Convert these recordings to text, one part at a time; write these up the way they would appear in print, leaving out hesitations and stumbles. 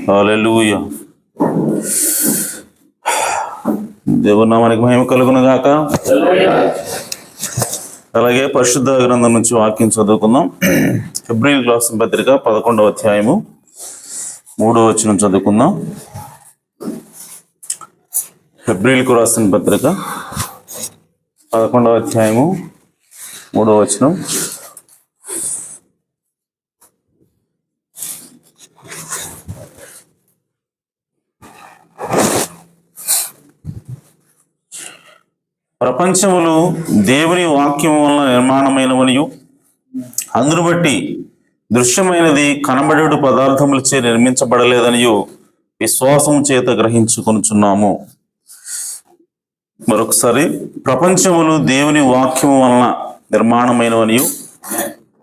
హల్లెలూయా. దేవుని నామానికి మహిమ కలుగును గాక. అలాగే పరిశుద్ధ గ్రంథం నుంచి వాక్యం చదువుకుందాం. హెబ్రీయులకు రాసిన పత్రిక 11వ అధ్యాయము 3వ వచనం చదువుకుందాం. హెబ్రీయులకు రాసిన పత్రిక 11వ అధ్యాయము 3వ వచనం. ప్రపంచములు దేవుని వాక్యము వలన నిర్మాణమైనవనియు అందును బట్టి దృశ్యమైనది కనబడేడు పదార్థములచే నిర్మించబడలేదనియు విశ్వాసము చేత గ్రహించుకొనుచున్నాము. మరొకసారి, ప్రపంచములు దేవుని వాక్యము వలన నిర్మాణమైనవనియు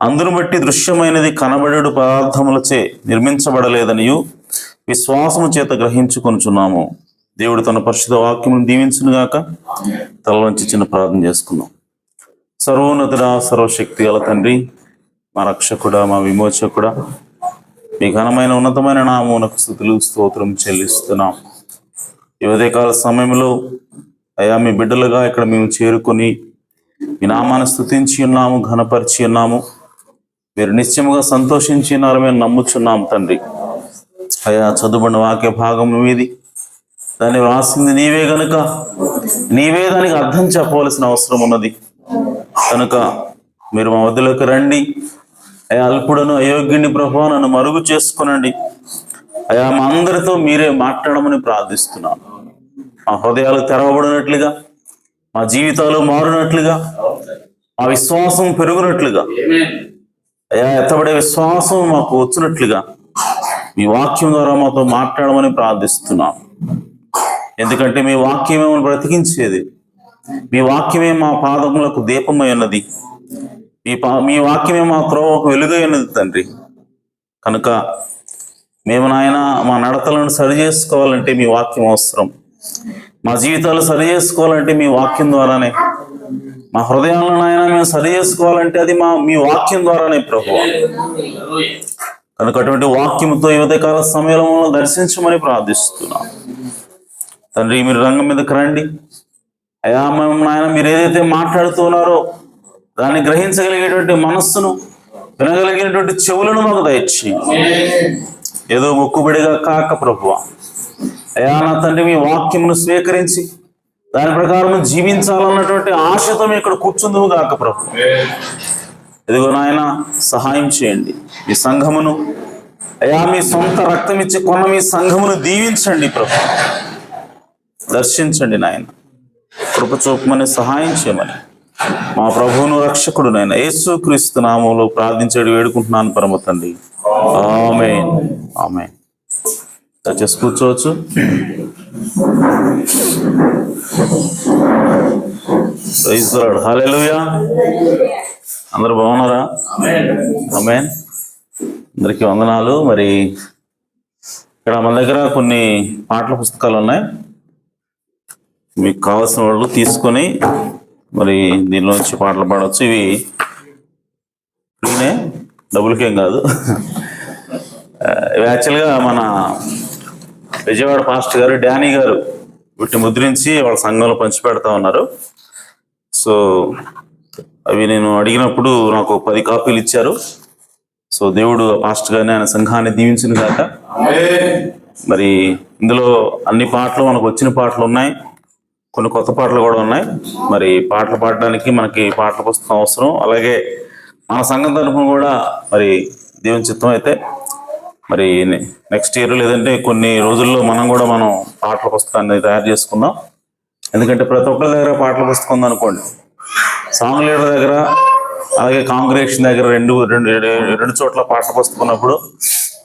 అందును బట్టి దృశ్యమైనది కనబడేడు పదార్థములచే నిర్మించబడలేదనియు విశ్వాసము చేత గ్రహించుకొనుచున్నాము. దేవుడు తన పరిశుద్ధ వాక్యమును దీవించును గాక. తలలోంచి చిన్న ప్రార్థన చేసుకుందాం. సర్వోన్నతుడా, సర్వశక్తి గల తండ్రి, మా రక్షకుడా, మా విమోచకుడా, మీ ఘనమైన ఉన్నతమైన నామమునకు స్తుతులు స్తోత్రం చెల్లిస్తున్నాం. ఈ ఉదయకాల సమయంలో అయా మీ బిడ్డలుగా ఇక్కడ మేము చేరుకొని మీ నామాన్ని స్తుతించి ఉన్నాము, ఘనపరిచి ఉన్నాము. మీరు నిశ్చయముగా సంతోషించి ఉన్నారని మేము నమ్ముచున్నాం తండ్రి. అయా చదువుబడిన వాక్య భాగం మీది, దాన్ని వ్రాసింది నీవే గనుక నీవే దానికి అర్థం చెప్పవలసిన అవసరం ఉన్నది కనుక మీరు మా వద్దలోకి రండి. అయా అల్పుడను అయోగ్యుని ప్రభువా నన్ను మరుగు చేసుకునండి. అయా మా అందరితో మీరే మాట్లాడమని ప్రార్థిస్తున్నాను. మా హృదయాలు తెరవబడినట్లుగా, మా జీవితాలు మారినట్లుగా, మా విశ్వాసం పెరుగునట్లుగా, అయా ఎత్తబడే విశ్వాసం మాకు వచ్చినట్లుగా మీ వాక్యం ద్వారా మాతో మాట్లాడమని ప్రార్థిస్తున్నాను. ఎందుకంటే మీ వాక్యమే మనం బ్రతికించేది. మీ వాక్యమే మా పాదములకు దీపమై ఉన్నది. మీ వాక్యమే మా త్రోవకు వెలుగై ఉన్నది తండ్రి. కనుక మేము నాయన మా నడతలను సరి చేసుకోవాలంటే మీ వాక్యం అవసరం. మా జీవితాలు సరి చేసుకోవాలంటే మీ వాక్యం ద్వారానే. మా హృదయాలను నాయన మేము సరి చేసుకోవాలంటే అది మీ వాక్యం ద్వారానే ప్రభువా. కనుక అటువంటి వాక్యముతో ఈ ఉదయకాల సమయంలో దర్శించమని ప్రార్థిస్తున్నాం తండ్రి. మీరు రంగం మీదకి రండి. అయా నాయన మీరు ఏదైతే మాట్లాడుతున్నారో దాన్ని గ్రహించగలిగేటువంటి మనస్సును, వినగలిగినటువంటి చెవులను మాకు దయచేయండి. ఏదో మొక్కుబడిగా కాక ప్రభువా. అయా నా తండ్రి, మీ వాక్యమును స్వీకరించి దాని ప్రకారం జీవించాలన్నటువంటి ఆశతో ఇక్కడ కూర్చుందువు కాక ప్రభు. ఎదుగో నాయన సహాయం చేయండి. మీ సంఘమును అయా మీ సొంత రక్తం ఇచ్చి కొన్న మీ సంఘమును దీవించండి ప్రభు. దర్శించండి నాయన, కృప చూపమని సహాయం చేయమని మా ప్రభువును రక్షకుడు నాయన యేసు క్రీస్తు నామములో ప్రార్థించేది వేడుకుంటున్నాను పరమ తండ్రి. ఆమేన్, ఆమేన్. దయచేసి కూర్చోవచ్చు. Praise the Lord. హల్లెలూయా. అందరూ బాగున్నారా? ఆమేన్. అందరికీ వందనాలు. మరి ఇక్కడ మన దగ్గర కొన్ని పాటల పుస్తకాలు ఉన్నాయి. మీకు కావాల్సిన వాళ్ళు తీసుకొని మరి దీనిలోంచి పాటలు పాడవచ్చు. ఇవి ఫ్రీనే, డబ్బులకేం కాదు. ఇవి యాక్చువల్గా మన విజయవాడ పాస్టర్ గారు డానీ గారు వీటిని ముద్రించి వాళ్ళ సంఘంలో పంచిపెడతా ఉన్నారు. సో అవి నేను అడిగినప్పుడు నాకు 10 కాపీలు ఇచ్చారు. సో దేవుడు పాస్టర్ గారిని ఆయన సంఘాన్ని దీవించిన కాక. మరి ఇందులో అన్ని పాటలు మనకు వచ్చిన పాటలు ఉన్నాయి, కొన్ని కొత్త పాటలు కూడా ఉన్నాయి. మరి పాటలు పాడడానికి మనకి పాటల పుస్తకం అవసరం. అలాగే మన సంఘం తరఫున కూడా మరి దేవుని చిత్తం అయితే మరి నెక్స్ట్ ఇయర్ లేదంటే కొన్ని రోజుల్లో మనం పాటల పుస్తకాన్ని తయారు చేసుకుందాం. ఎందుకంటే ప్రతి ఒక్కరి దగ్గర పాటల పుస్తకం ఉందనుకోండి, సాంగ్ లీడర్ దగ్గర అలాగే కాంగ్రెగేషన్ దగ్గర రెండు చోట్ల పాటల పుస్తకం ఉన్నప్పుడు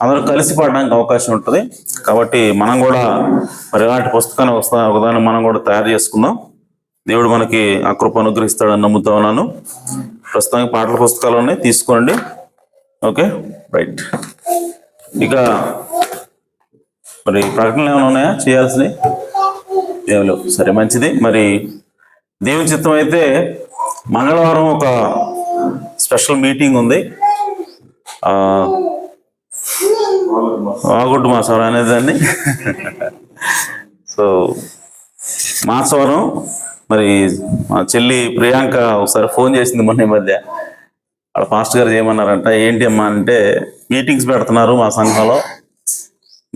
అందరూ కలిసి పాడడానికి అవకాశం ఉంటుంది. కాబట్టి మనం కూడా మరి ఇలాంటి పుస్తకాన్ని ఒకదాన్ని మనం కూడా తయారు చేసుకుందాం. దేవుడు మనకి ఆ కృప అనుగ్రహిస్తాడని నమ్ముతా ఉన్నాను. ప్రస్తుతానికి పాటల పుస్తకాలు ఉన్నాయి, తీసుకోండి. Okay, right. ఇక మరి ప్రకటనలు ఏమైనా ఉన్నాయా చేయాల్సినవి? ఏమి లేవు. సరే, మంచిది. మరి దేవుని చిత్తం అయితే మంగళవారం ఒక స్పెషల్ మీటింగ్ ఉంది. వాగుడ్డు మాసవరం అనేదాన్ని. సో మాసవరం మరి మా చెల్లి ప్రియాంక ఒకసారి ఫోన్ చేసింది మొన్న ఈ మధ్య. వాళ్ళ పాస్టర్ గారు చేయమన్నారంట. ఏంటి అమ్మా అంటే, మీటింగ్స్ పెడుతున్నారు మా సంఘంలో,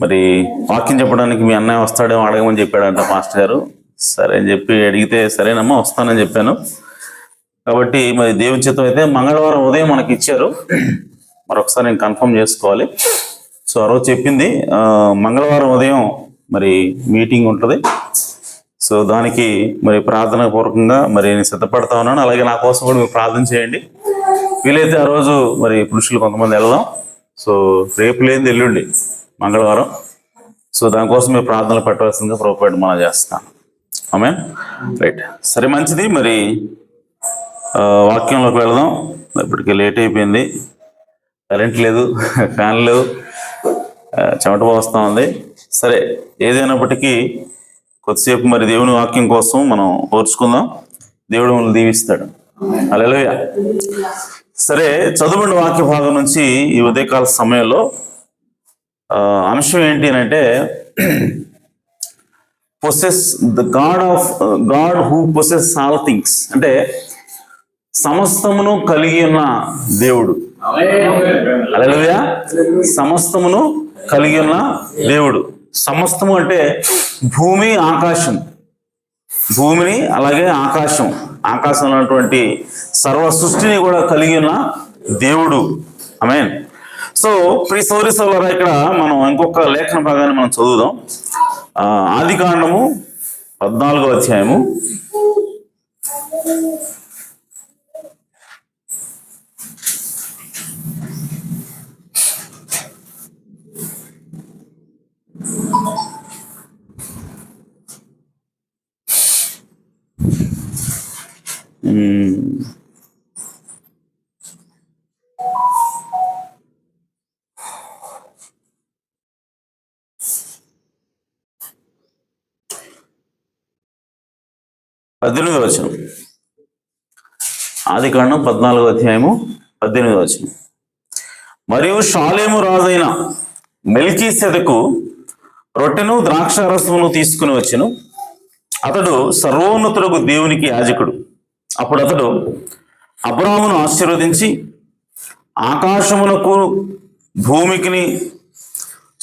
మరి వాక్యం చెప్పడానికి మీ అన్నయ్య వస్తాడేమో అడగమని చెప్పాడంట పాస్టర్ గారు. సరే అని చెప్పి అడిగితే, సరేనమ్మా వస్తానని చెప్పాను. కాబట్టి మరి దేవుని చిత్తం అయితే మంగళవారం ఉదయం మనకి ఇచ్చారు. మరొకసారి నేను కన్ఫర్మ్ చేసుకోవాలి. సో ఆ రోజు చెప్పింది మంగళవారం ఉదయం మరి మీటింగ్ ఉంటుంది. సో దానికి మరి ప్రార్థన పూర్వకంగా మరి నేను సిద్ధపడతా ఉన్నాను. అలాగే నా కోసం కూడా మీరు ప్రార్థన చేయండి. వీలైతే ఆ రోజు మరి పురుషులు కొంతమంది వెళ్దాం. సో రేపు లేనిది ఎల్లుండి మంగళవారం. సో దానికోసం మీరు ప్రార్థనలు పెట్టవలసిందిగా ప్రభుపేట మనం చేస్తాను. ఆమేన్. రైట్, సరే, మంచిది. మరి వాక్యంలోకి వెళదాం. ఇప్పటికే లేట్ అయిపోయింది, కరెంట్ లేదు, ఫ్యాన్ లేవు, చెమట పోస్తా ఉంది. సరే, ఏదైనప్పటికీ కొద్దిసేపు మరి దేవుని వాక్యం కోసం మనం ఓర్చుకుందాం. దేవుడు మనల్ని దీవిస్తాడు. హల్లెలూయా. సరే, చదువుబడిన వాక్య భాగం నుంచి ఈ ఉదయకాల సమయంలో అంశం ఏంటి అని అంటే, possess the God who possess all things. అంటే సమస్తమును కలిగి ఉన్న దేవుడు. హల్లెలూయా. సమస్తమును కలిగి ఉన్న దేవుడు. సమస్తము అంటే భూమి, ఆకాశం. భూమిని అలాగే ఆకాశంలో ఉన్నటువంటి సర్వ సృష్టిని కూడా కలిగి ఉన్న దేవుడు. ఆమేన్. సో ప్రియ సోదరి సోదరులారా, ఇక్కడ మనం ఇంకొక లేఖన భాగాన్ని మనం చదువుదాం. ఆదికాండము 14వ అధ్యాయము. పద్దెనిమిదవ వచనం. ఆదికాండం 14వ అధ్యాయము 18వ వచనం. మరియు షాలేము రాజైన మెల్కీసెదెకు రొట్టెను ద్రాక్షారసమును తీసుకుని వచ్చెను. అతడు సర్వోన్నతుడగు దేవునికి యాజకుడు. అప్పుడు అతడు అబ్రాహామును ఆశీర్వదించి, ఆకాశమునకు భూమికిని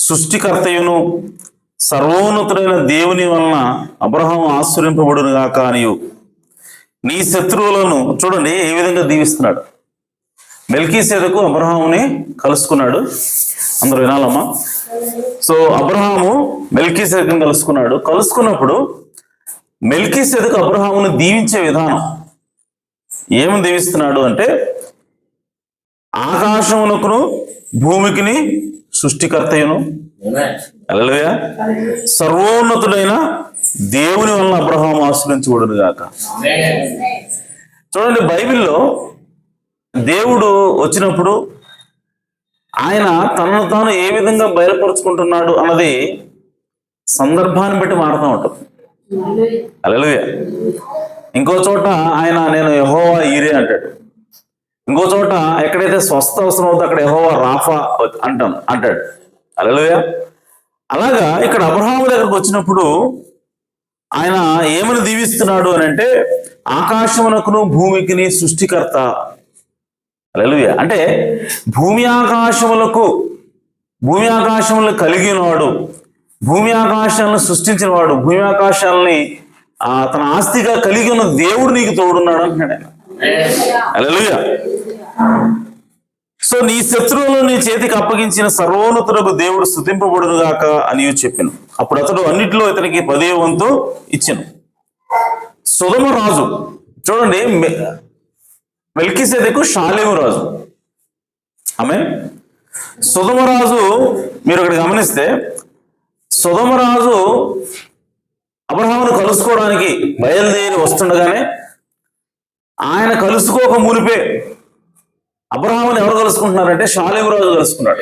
సృష్టికర్తయును సర్వోన్నతుడైన దేవుని వలన అబ్రహాము ఆశ్రయింపబడును గాక అనియు, నీ శత్రువులను, చూడండి ఏ విధంగా దీవిస్తున్నాడు. మెల్కీసెదెకు అబ్రహాముని కలుసుకున్నాడు. అందరూ వినాలమ్మా. సో అబ్రహాము మెల్కీసెదెకుని కలుసుకున్నప్పుడు మెల్కీసెదెకు అబ్రహామును దీవించే విధానం ఏమని దీవిస్తున్నాడు అంటే, ఆకాశమునకును భూమికిని సృష్టికర్తయును, హల్లెలూయా, సర్వోన్నతుడైన దేవుని వలన అబ్రహాము ఆశ్రయించబడును గాక. చూడండి, బైబిల్లో దేవుడు వచ్చినప్పుడు ఆయన తనను తాను ఏ విధంగా బయలుపరుచుకుంటున్నాడు అన్నది సందర్భాన్ని బట్టి మారుతూ ఉంటుంది. హల్లెలూయా. ఇంకో చోట ఆయన నేను యెహోవా ఈరే అంటాడు. ఇంకో చోట ఎక్కడైతే స్వస్థ అవసరం అవుతుందో అక్కడ యెహోవా రాఫా అంటాడు. హల్లెలూయా. అలాగా ఇక్కడ అబ్రహాము దగ్గరకు వచ్చినప్పుడు ఆయన ఏమని దీవిస్తున్నాడు అని అంటే, ఆకాశమునకును భూమికిని సృష్టికర్త. హల్లెలూయా. అంటే భూమి ఆకాశములను కలిగి ఉన్నవాడు, భూమి ఆకాశాలను సృష్టించిన వాడు, భూమి ఆకాశాలని తన ఆస్తిగా కలిగి ఉన్న దేవుడు నీకు తోడున్నాడు అంటున్నాడు ఆయన. హల్లెలూయా. సో నీ శత్రువులను నీ చేతికి అప్పగించిన సర్వోన్నతులకు దేవుడు స్తుతింపబడును గాక అని చెప్పాను. అప్పుడు అతడు అన్నిటిలో ఇతనికి 10వ వంతు ఇచ్చాను. సొదొమ రాజు చూడండి, మెల్కీసెదెకు షాలేము రాజు. ఆమె సొదొమ రాజు మీరు ఇక్కడ గమనిస్తే, సొదొమ రాజు అబ్రహామును కలుసుకోవడానికి బయలుదేరి వస్తుండగానే ఆయన కలుసుకోక మునిపే అబ్రహాముని ఎవరు కలుసుకుంటున్నారంటే షాలేము రాజు కలుసుకున్నాడు.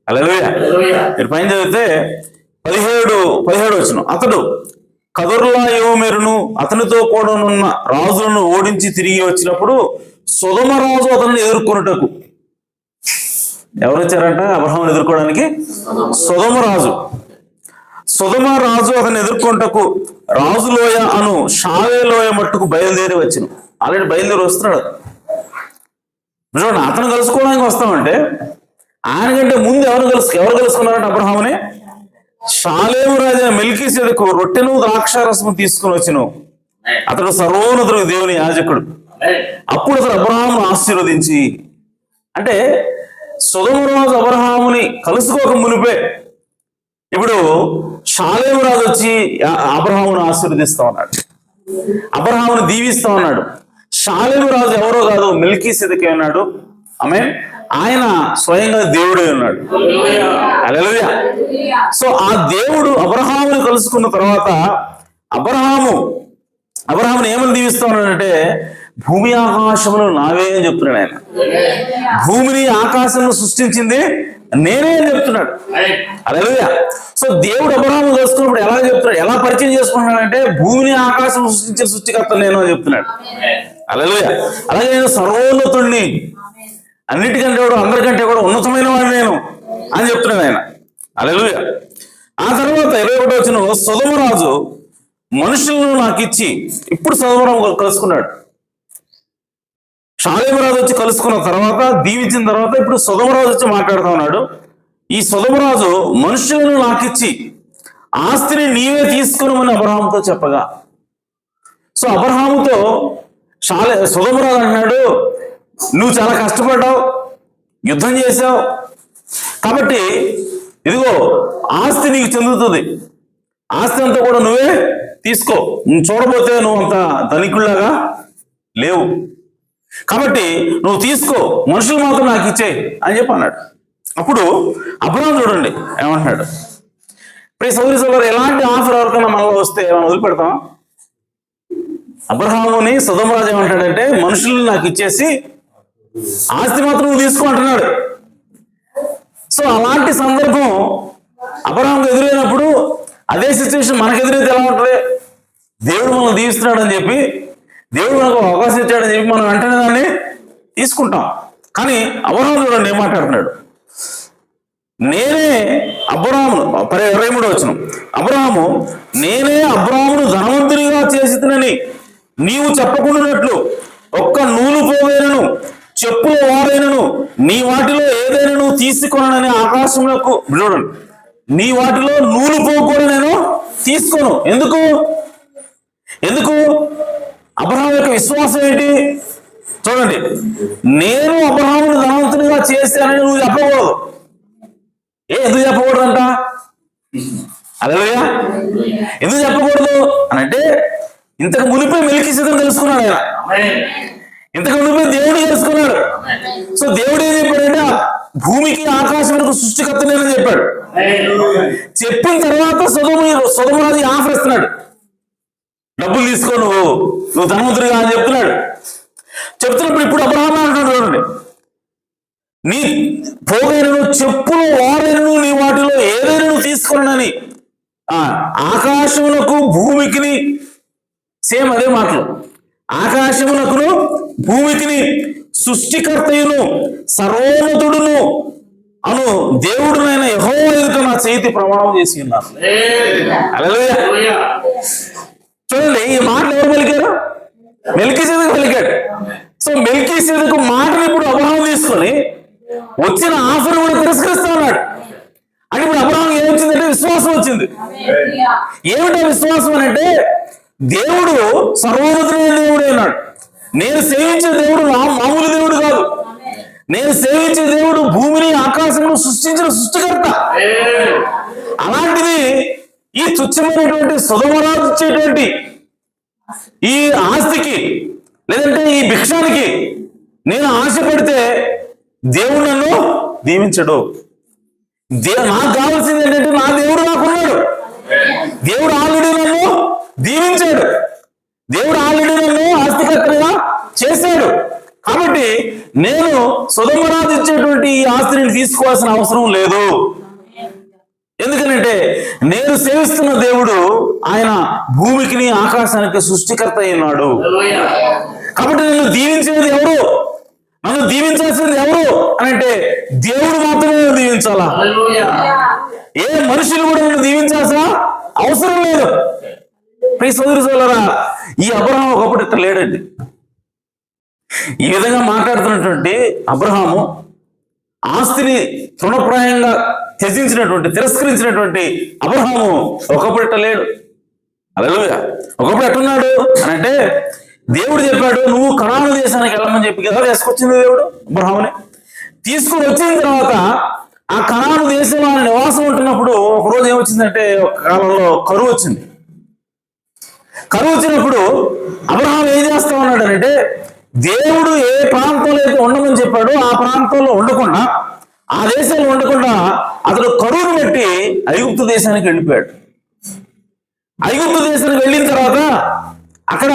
హల్లెలూయా. మీరు పైన చదివితే 17 వచనం, అతడు కదొర్లాయోమెరును అతనితో కూడా ఉన్న రాజులను ఓడించి తిరిగి వచ్చినప్పుడు సొదొమ రాజు అతన్ని ఎదుర్కొనుటకు. ఎవరు వచ్చారంట అబ్రహాముని ఎదుర్కోవడానికి? సొదొమ రాజు. సొదొమ రాజు అతన్ని ఎదుర్కొంటకు రాజులోయ అను షావేలోయ మట్టుకు బయలుదేరి వచ్చును. ఆల్రెడీ బయలుదేరి వస్తున్నాడు. చూడండి, అతను కలుసుకోవడానికి వస్తామంటే ఆయనకంటే ముందు ఎవరు కలుసుకున్నారంటే అబ్రహాముని షాలేము రాజు మెల్కీసెదెకు రొట్టెను ద్రాక్షారసము తీసుకుని వచ్చును. అతడు సర్వోన్నతుడు దేవుని యాజకుడు. అప్పుడు అతడు అబ్రహామును ఆశీర్వదించి, అంటే సొదొమ రాజు అబ్రహాముని కలుసుకోక మునిపే ఇప్పుడు షాలేము రాజు వచ్చి అబ్రహామును ఆశీర్వదిస్తా ఉన్నాడు, అబ్రహామును దీవిస్తా ఉన్నాడు. షాలేము రాజు ఎవరో కాదు, మెల్కీసెదెకే ఉన్నాడు. ఆయన స్వయంగా దేవుడే ఉన్నాడు. హల్లెలూయా. సో ఆ దేవుడు అబ్రహాముని కలుసుకున్న తర్వాత అబ్రహాముని ఏమని దీవిస్తా ఉన్నాడంటే, భూమి ఆకాశములు నావే అని చెప్తున్నాడు. ఆయన భూమిని ఆకాశమును సృష్టించింది నేనే అని చెప్తున్నాడు. హల్లెలూయా. సో దేవుడు అబ్రహామును కలుసుకున్నప్పుడు ఎలా చెప్తున్నాడు, ఎలా పరిచయం చేసుకుంటున్నాడంటే, భూమిని ఆకాశం సృష్టించిన సృష్టికర్త నేను అని చెప్తున్నాడు. హల్లెలూయా. అలాగే నేను సర్వోన్నతుడిని, అన్నిటికంటే కూడా అందరికంటే కూడా ఉన్నతమైన వాడిని నేను అని చెప్తున్నాడు ఆయన. హల్లెలూయా. ఆ తర్వాత 21వ వచనం, సొదొమ రాజు మనుషులను నాకు ఇచ్చి, ఇప్పుడు సొదొమ రాజు కలుసుకున్నాడు. షాలేము రాజు వచ్చి కలుసుకున్న తర్వాత, దీవించిన తర్వాత ఇప్పుడు సొదొమ రాజు వచ్చి మాట్లాడుతూ ఉన్నాడు. ఈ సొదొమ రాజు మనుషులను నాకిచ్చి ఆస్తిని నీవే తీసుకున్నామని అబ్రహాముతో చెప్పగా, సో అబ్రహాముతో సొదొమ రాజు అంటున్నాడు, నువ్వు చాలా కష్టపడ్డావు, యుద్ధం చేశావు, కాబట్టి ఇదిగో ఆస్తి నీకు చెందుతుంది, ఆస్తి అంతా కూడా నువ్వే తీసుకో, నువ్వు చూడబోతే నువ్వు అంత ధనికుల్లాగా లేవు, కాబట్టి నువ్వు తీసుకో, మనుషులు మాత్రం నాకు ఇచ్చేయి అని చెప్పి అన్నాడు. అప్పుడు అబ్రహాము చూడండి ఏమంటున్నాడు. ప్రియ సోదరి సోదరులారా, ఎలాంటి ఆఫర్ ఎవరికైనా మనలో వస్తే మనం వదిలిపెడతాం? అబ్రహాముని సొదొమ రాజు ఏమంటాడంటే, మనుషులు నాకు ఇచ్చేసి ఆస్తి మాత్రం నువ్వు తీసుకో అంటున్నాడు. సో అలాంటి సందర్భం అబ్రహాముకు ఎదురైనప్పుడు అదే సిచ్యువేషన్ మనకు ఎదురైతే ఎలా ఉంటుంది? దేవుడు మనం దీవిస్తున్నాడు అని చెప్పి, దేవుడు మనకు అవకాశం ఇచ్చాడని చెప్పి మనం వెంటనే దాన్ని తీసుకుంటాం. కానీ అబ్రహాము చూడండి ఏం మాట్లాడుతున్నాడు. నేనే అబ్రహామును 23వ వచనం, అబ్రహాము నేనే అబ్రహామును ధనవంతునిగా చేసినని నీవు చెప్పకుండానట్లు ఒక్క నూలు పోవేనను చెప్పుల వారైనను నీ వాటిలో ఏదైనా తీసుకొనని ఆకాశంలోకి. చూడండి, నీ వాటిలో నూలు పోకుండా నేను తీసుకోను. ఎందుకు అబ్రహాము యొక్క విశ్వాసం ఏంటి చూడండి. నేను అబ్రహామును ధనవంతునిగా చేశానని నువ్వు చెప్పకూడదు. ఎందుకు చెప్పకూడదు అంట? హల్లెలూయా. ఎందుకు చెప్పకూడదు అని అంటే, ఇంతకు మునిపే మెల్కీసెదెకును తెలుసుకున్నాడు ఆయన, ఇంతకు మునిపే దేవుడు తెలుసుకున్నాడు. సో దేవుడు ఏం చెప్పాడంటే, భూమికి ఆకాశములకు సృష్టికర్త నేనని చెప్పాడు. చెప్పిన తర్వాత సొదొమ రాజు ఆఫర్ ఇస్తున్నాడు, డబ్బులు తీసుకో, నువ్వు ధనవంతుడిగా అని చెప్తున్నప్పుడు ఇప్పుడు అబ్రహాము అంటున్నాడు చూడండి, నీ పోగైనను చెప్పులు వారైనను నీ వాటిలో ఏదైనా తీసుకున్నానని ఆకాశమునకు భూమికిని, సేమ్ అదే మాటలు, ఆకాశమునకును భూమికిని సృష్టికర్తయును సర్వోన్నతుడును అను దేవుడునైన యెహోవా ఎదుట నా చేతి ప్రమాణం చేసి ఉన్నాను. హల్లెలూయా. చూడండి, ఈ మాటలు ఎవరు పలికారు? మెల్కీసెదెకు పలికాడు. సో మెల్కీసెదెకు మాటలు ఇప్పుడు అబ్రహాము తీసుకొని వచ్చిన ఆఫర్ కూడా తిరస్కరిస్తా ఉన్నాడు. అంటే ఇప్పుడు అబ్రహాము ఏమొచ్చిందంటే విశ్వాసం వచ్చింది. ఏమిటా విశ్వాసం అంటే, దేవుడు సర్వోన్నతుడైన దేవుడే అన్నాడు. నేను సేవించే దేవుడు మామూలు దేవుడు కాదు, నేను సేవించే దేవుడు భూమిని ఆకాశమును సృష్టించిన సృష్టికర్త. అలాంటిది ఈ తుచ్చమైనటువంటి సొదొమరాజు ఇచ్చేటువంటి ఈ ఆస్తికి లేదంటే ఈ భిక్షానికి నేను ఆశపడితే దేవుడు నన్ను దీవించడు. నాకు కావాల్సింది ఏంటంటే నా దేవుడు నాకున్నాడు. దేవుడు ఆల్రెడీ నన్ను దీవించాడు. దేవుడు ఆల్రెడీ నన్ను ఆస్తికర్తగా చేశాడు. కాబట్టి నేను సొదొమరాజు ఇచ్చేటువంటి ఈ ఆస్తిని తీసుకోవాల్సిన అవసరం లేదు. ఎందుకనంటే నేను సేవిస్తున్న దేవుడు ఆయన భూమికి ఆకాశానికి సృష్టికర్త అయినాడు. కాబట్టి నన్ను దీవించేది ఎవరు? నన్ను దీవించాల్సింది ఎవరు అని అంటే దేవుడు మాత్రమే దీవించాలా. ఏ మనుషులు కూడా నన్ను దీవించాల్సిన అవసరం లేదు. ప్రియ సోదరి సోదరులారా, ఈ అబ్రహాం ఒకప్పుడు ఇట్లా లేడండి. ఈ విధంగా మాట్లాడుతున్నటువంటి అబ్రహాము ఆస్తిని తృణప్రాయంగా తిరస్కరించినటువంటి అబ్రహాము ఒకప్పుడు ఇట్లా లేడు. హల్లెలూయా. ఒకప్పుడు ఎట్టున్నాడు అని అంటే దేవుడు చెప్పాడు, నువ్వు కనాను దేశానికి వెళ్ళమని చెప్పి కదా తీసుకొచ్చింది దేవుడు అబ్రహాముని. తీసుకుని వచ్చిన తర్వాత ఆ కనాను దేశంలో ఆయన నివాసం ఉంటున్నప్పుడు ఒకరోజు ఏమొచ్చిందంటే, ఒక కాలంలో కరువు వచ్చింది. కరువు వచ్చినప్పుడు అబ్రహాం ఏం చేస్తా ఉన్నాడు అంటే, దేవుడు ఏ ప్రాంతంలో అయితే ఉండమని చెప్పాడో ఆ ప్రాంతంలో ఉండకుండా, ఆ దేశంలో ఉండకుండా అతడు కరువును బట్టి ఐగుప్తు దేశానికి వెళ్ళిపోయాడు. ఐగుప్తు దేశానికి వెళ్ళిన తర్వాత అక్కడ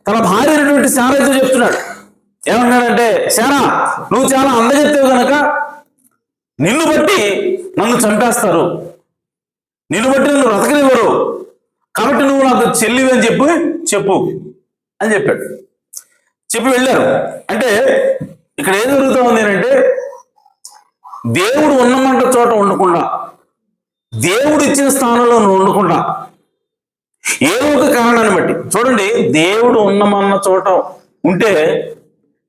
తన భార్య అయినటువంటి శారాతో చెప్తున్నాడు. ఏమన్నాడంటే, శారా, నువ్వు చాలా అందజెప్తావు కనుక నిన్ను బట్టి నన్ను చంపేస్తారు, నిన్ను బట్టి నన్ను బ్రతకనివ్వరు, కాబట్టి నువ్వు నాకు చెల్లివి అని చెప్పు అని చెప్పాడు. చెప్పి వెళ్ళారు. అంటే ఇక్కడ ఏం జరుగుతూ ఉంది అంటే, దేవుడు ఉన్నమంట చోట ఉండకుండా, దేవుడు ఇచ్చిన స్థానంలో నువ్వు ఉండకుండా ఏదో ఒక కారణాన్ని బట్టి, చూడండి, దేవుడు ఉన్నమన్న చోట ఉంటే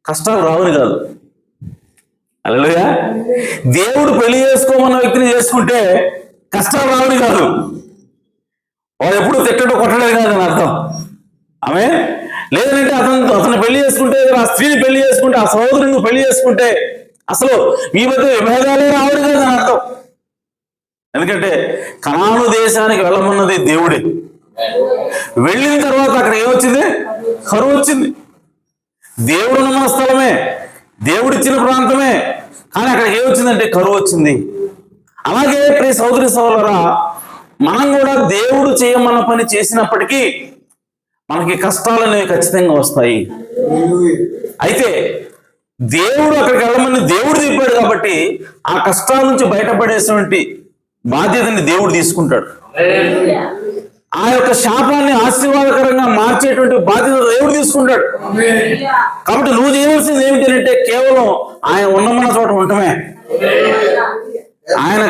కష్టాలు రావని కాదు. హల్లెలూయా. దేవుడు పెళ్లి చేసుకోమన్న వ్యక్తిని చేసుకుంటే కష్టాలు రావని కాదు. వాడు ఎప్పుడు తిట్టడం కొట్టలేదు కాదని అర్థం. ఆమె లేదంటే అతను పెళ్లి చేసుకుంటే, ఆ స్త్రీని పెళ్లి చేసుకుంటే, ఆ సహోదరుని పెళ్లి చేసుకుంటే అసలు మీ మధ్య విభేదాలే రావడం కాదని అర్థం. ఎందుకంటే కనాను దేశానికి వెళ్ళమన్నది దేవుడే. వెళ్ళిన తర్వాత అక్కడ ఏమొచ్చింది? కరువు వచ్చింది. దేవుడు ఉన్న స్థలమే, దేవుడిచ్చిన ప్రాంతమే, కానీ అక్కడ ఏమొచ్చిందంటే కరువు వచ్చింది. అలాగే ప్రియ సోదరి సోదరులారా, మనం కూడా దేవుడు చేయమన్న పని చేసినప్పటికీ మనకి కష్టాలు అనేవి ఖచ్చితంగా వస్తాయి. అయితే దేవుడు అక్కడికి వెళ్ళమని దేవుడు చెప్పాడు కాబట్టి ఆ కష్టాల నుంచి బయటపడేటువంటి బాధ్యతని దేవుడు తీసుకుంటాడు. ఆ యొక్క శాపాన్ని ఆశీర్వాదకరంగా మార్చేటువంటి బాధ్యత దేవుడు తీసుకుంటాడు. కాబట్టి నువ్వు చేయవలసింది ఏమిటంటే కేవలం ఆయన ఉన్నమన్న చోట ఉండటమే. ఆయన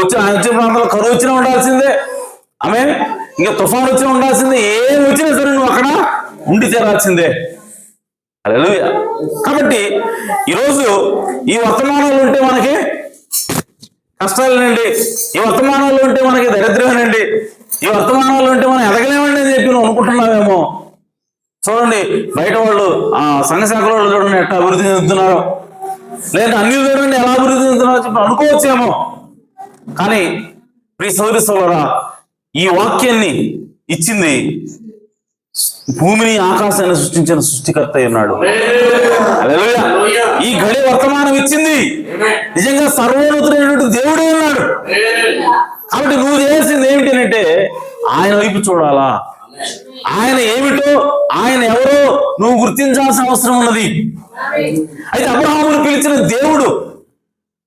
వచ్చిన ప్రాంతంలో కరువు వచ్చినా ఉండాల్సిందే, ఆమె ఇంకా తుఫాను వచ్చినా ఉండాల్సిందే, ఏం వచ్చినా సరే నువ్వు అక్కడ ఉండి తీరాల్సిందే. హల్లెలూయా. కాబట్టి ఈరోజు ఈ వర్తమానాలు ఉంటే మనకి కష్టాలేనండి, ఈ వర్తమానాలు ఉంటే మనకి దరిద్రమేనండి, ఈ వర్తమానాలు ఉంటే మనం ఎదగలేమండి అని చెప్పి నువ్వు అనుకుంటున్నావేమో. చూడండి, బయట వాళ్ళు సంఘ శాఖల వాళ్ళు చూడండి ఎట్లా అభివృద్ధి చెందుతున్నారు, లేదా అన్ని చూడండి ఎలా అభివృద్ధి చెందుతున్నారో చెప్పి అనుకోవచ్చేమో. కానీ ప్రియ సోదరి సోదరులారా, ఈ వాక్యాన్ని ఇచ్చింది భూమిని ఆకాశాన్ని సృష్టించిన సృష్టికర్త ఉన్నాడు. హల్లెలూయా. ఈ గడి వర్తమానం ఇచ్చింది నిజంగా సర్వోన్నతుడైనటువంటి దేవుడే ఉన్నాడు. కాబట్టి నువ్వు చేయాల్సింది ఏమిటంటే ఆయన వైపు చూడాలా. ఆయన ఏమిటో, ఆయన ఎవరో నువ్వు గుర్తించాల్సిన అవసరం ఉన్నది. అయితే అబ్రహామును పిలిచిన దేవుడు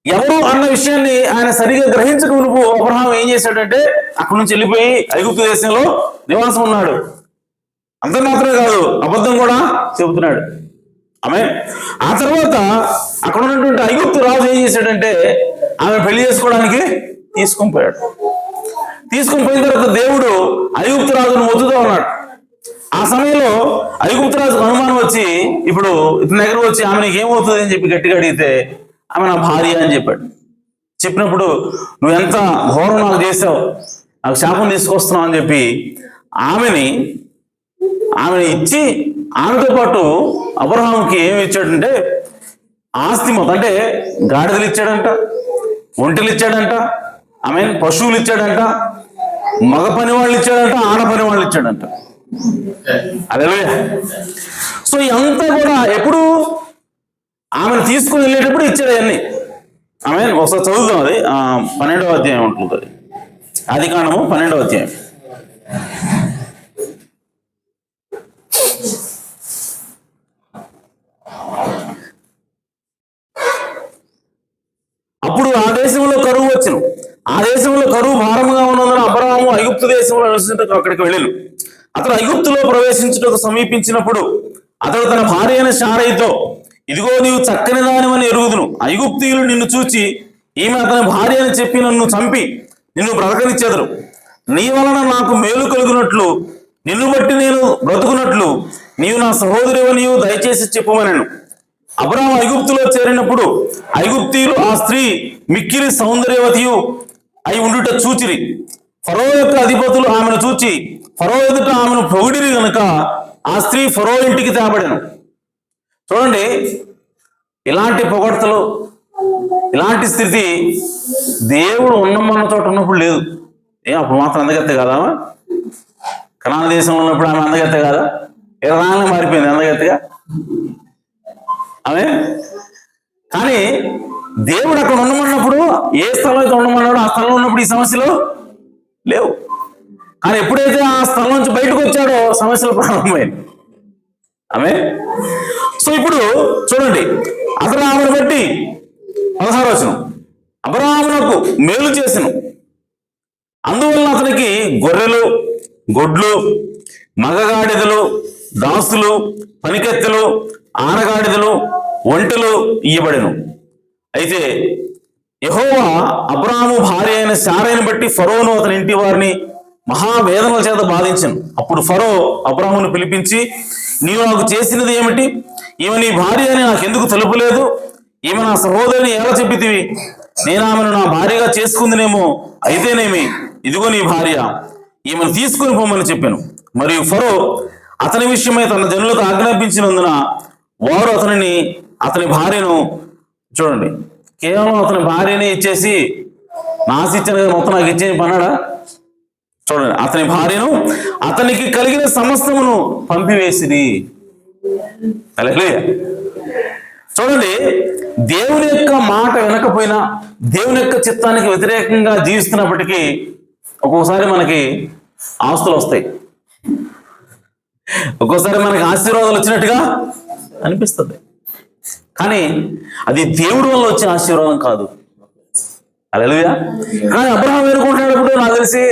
ఎవరు అన్న విషయాన్ని ఆయన సరిగా గ్రహించడం నువ్వు అబ్రహాం ఏం చేశాడంటే అక్కడి నుంచి వెళ్ళిపోయి ఐగుప్తు దేశంలో నివాసం ఉన్నాడు. అంత మాత్రమే కాదు, అబద్ధం కూడా చెబుతున్నాడు. ఆమె ఆ తర్వాత అక్కడ ఉన్నటువంటి ఐగుప్తు రాజు ఏం చేశాడంటే ఆమె పెళ్లి చేసుకోవడానికి తీసుకొని పోయాడు. తీసుకొని పోయిన తర్వాత దేవుడు ఐగుప్తు రాజును వద్దుతూ ఉన్నాడు. ఆ సమయంలో ఐగుప్తు రాజుకు అనుమానం వచ్చి ఇప్పుడు ఇతని దగ్గర వచ్చి ఆమె నీకు ఏమవుతుంది అని చెప్పి గట్టిగా అడిగితే ఆమె నా భార్య అని చెప్పాడు. చెప్పినప్పుడు నువ్వు ఎంత ఘోరం నాకు చేసావు, నాకు శాపం తీసుకొస్తున్నావు అని చెప్పి ఆమెని ఇచ్చి ఆమెతో పాటు అబ్రహాముకి ఏమి ఇచ్చాడంటే ఆస్తి మొత్తం, అంటే గాడిదలు ఇచ్చాడంట, ఒంటెలు ఇచ్చాడంట, పశువులు ఇచ్చాడంట, మగ పని వాళ్ళు ఇచ్చాడంట, ఆడ పని వాళ్ళు ఇచ్చాడంట. అదే సో ఇదంతా కూడా ఎప్పుడు ఆమెను తీసుకుని వెళ్ళేటప్పుడు ఇచ్చాడు అవన్నీ. ఒకసారి చదువుతాం, అది 12వ అధ్యాయం ఉంటుంది, అది ఆదికాండము 12వ అధ్యాయం. అప్పుడు ఆ దేశంలో కరువు వచ్చును. ఆ దేశంలో కరువు భారముగా ఉన్నందున అబ్రహాము ఐగుప్తు దేశంలో నివసించుటకు అక్కడికి వెళ్ళాను. అతడు ఐగుప్తులో ప్రవేశించుటకు సమీపించినప్పుడు అతడు తన భార్య అయిన శారయితో, ఇదిగో నీవు చక్కని దానివని ఎరుగుదును. ఐగుప్తీయులు నిన్ను చూచి ఈమె అతని భార్య అని చెప్పి నన్ను చంపి నిన్ను బ్రతకనిచ్చెదరు. నీ వలన నాకు మేలు కలుగునట్లు, నిన్ను బట్టి నేను బ్రతుకున్నట్లు నీవు నా సహోదరివనియు దయచేసి చెప్పమనెను. అబ్రహాము ఐగుప్తులో చేరినప్పుడు ఐగుప్తీయులు ఆ స్త్రీ మిక్కిలి సౌందర్యవతియు అయి ఉండుట చూచిరి. ఫరో యొక్క అధిపతులు ఆమెను చూచి ఫరో ఎదుట ఆమెను పొగిడిరి గనుక ఆ స్త్రీ ఫరో ఇంటికి తేబడెను. చూడండి, ఇలాంటి పొగడ్తలు, ఇలాంటి స్థితి దేవుడు ఉన్నమన్న చోట ఉన్నప్పుడు లేదు. అప్పుడు మాత్రం అందగత్తే కదా, కనాన దేశంలో ఉన్నప్పుడు ఆమె అందగత్తే కదా, రాగానే మారిపోయింది అందగత్తెగా. కానీ దేవుడు అక్కడ ఉండమన్నప్పుడు ఏ స్థలం అయితే ఉండమన్నాడో ఆ స్థలంలో ఉన్నప్పుడు ఈ సమస్యలు లేవు. కానీ ఎప్పుడైతే ఆ స్థలం నుంచి బయటకు వచ్చాడో సమస్యలు ప్రారంభమైంది. సో ఇప్పుడు చూడండి, అతను ఆమెను బట్టి 16వ వచనం, అబ్రహామునకు మేలు చేసెను. అందువల్ల అతనికి గొర్రెలు, గొడ్లు, మగగాడిదలు, దాసులు, పనికెత్తెలు, ఆనగాడిదలు, ఒంటెలు ఇయ్యబడెను. అయితే యెహోవా అబ్రహాము భార్య అయిన శారైని బట్టి ఫరోను అతని ఇంటి వారిని మహావేదనల చేత బాధించను. అప్పుడు ఫరో అబ్రహామును పిలిపించి, నీవు నాకు చేసినది ఏమిటి? ఈమె నీ భార్య అని నాకెందుకు తెలుపలేదు? ఈమె నా సహోదరిని ఎలా చెప్పితివి? నేను ఆమెను నా భార్యగా చేసుకుందినేమో. అయితేనేమి, ఇదిగో నీ భార్య, ఈమెను తీసుకుని పోమని చెప్పాను. మరియు ఫరో అతని విషయమై తన జనులకు ఆజ్ఞాపించినందున వారు అతని భార్యను, చూడండి, కేవలం అతని భార్యని ఇచ్చేసి నాశించిన మొత్తం నాకు ఇచ్చేసి పన్నాడా? చూడండి, అతని భార్యను అతనికి కలిగిన సమస్తమును పంపివేసిరి. హల్లెలూయా. చూడండి, దేవుని యొక్క మాట వినకపోయినా, దేవుని యొక్క చిత్తానికి వ్యతిరేకంగా జీవిస్తున్నప్పటికీ ఒక్కొక్కసారి మనకి ఆస్తులు వస్తాయి, ఒక్కోసారి మనకి ఆశీర్వాదాలు వచ్చినట్టుగా అనిపిస్తుంది. కానీ అది దేవుడి వల్ల వచ్చే ఆశీర్వాదం కాదు. హల్లెలూయా. కానీ అబ్రహాము ఎన్నుకుంటున్నప్పుడు నాకు తెలిసి,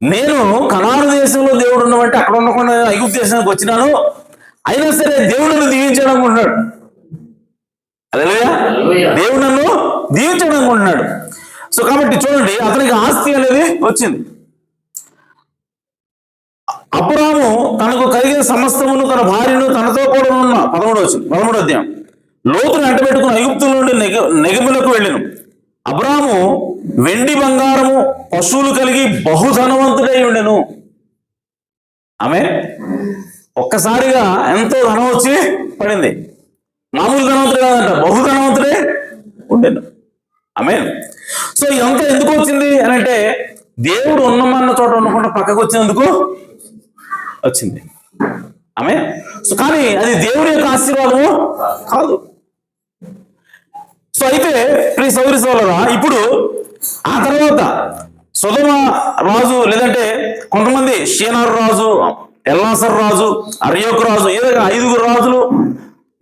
నేను కనాను దేశంలో దేవుడు ఉన్నవంటే అక్కడ ఉండకుండా ఐగుప్తు దేశానికి వచ్చినాను, అయినా సరే దేవుడు నన్ను దీవించడం అనుకుంటున్నాడు. హల్లెలూయా. దేవుడు నన్ను దీవించడం అనుకుంటున్నాడు. సో కాబట్టి చూడండి, అతనికి ఆస్తి అనేది వచ్చింది. అబ్రహాము తనకు కలిగిన సమస్తమును, తన భార్యను, తనతో కూడా ఉన్న 13వ అధ్యాయం, లోతును అంటబెట్టుకుని ఐగుప్తుల నుండి నెగెములకు వెళ్ళెను. అబ్రహాము వెండి బంగారము పశువులు కలిగి బహుధనవంతుడై ఉండెను. ఒక్కసారిగా ఎంతో ధనం వచ్చి పడింది. మామూలు ధనవంతుడే కాదంట, బహుధనవంతుడే ఉండెను. సో ఇదంతా ఎందుకు వచ్చింది అని అంటే, దేవుడు ఉన్నమన్న చోట ఉండకుండా పక్కకు వచ్చినందుకు వచ్చింది. సో కానీ అది దేవుడి యొక్క ఆశీర్వాదము కాదు. సో అయితే ప్రియ సౌరి సోదరులారా, ఇప్పుడు ఆ తర్వాత సొదొమ రాజు, లేదంటే కొంతమంది షీనారు రాజు, ఎల్లాసర్ రాజు, అర్యోకు రాజు, ఏదైనా 5 రాజులు,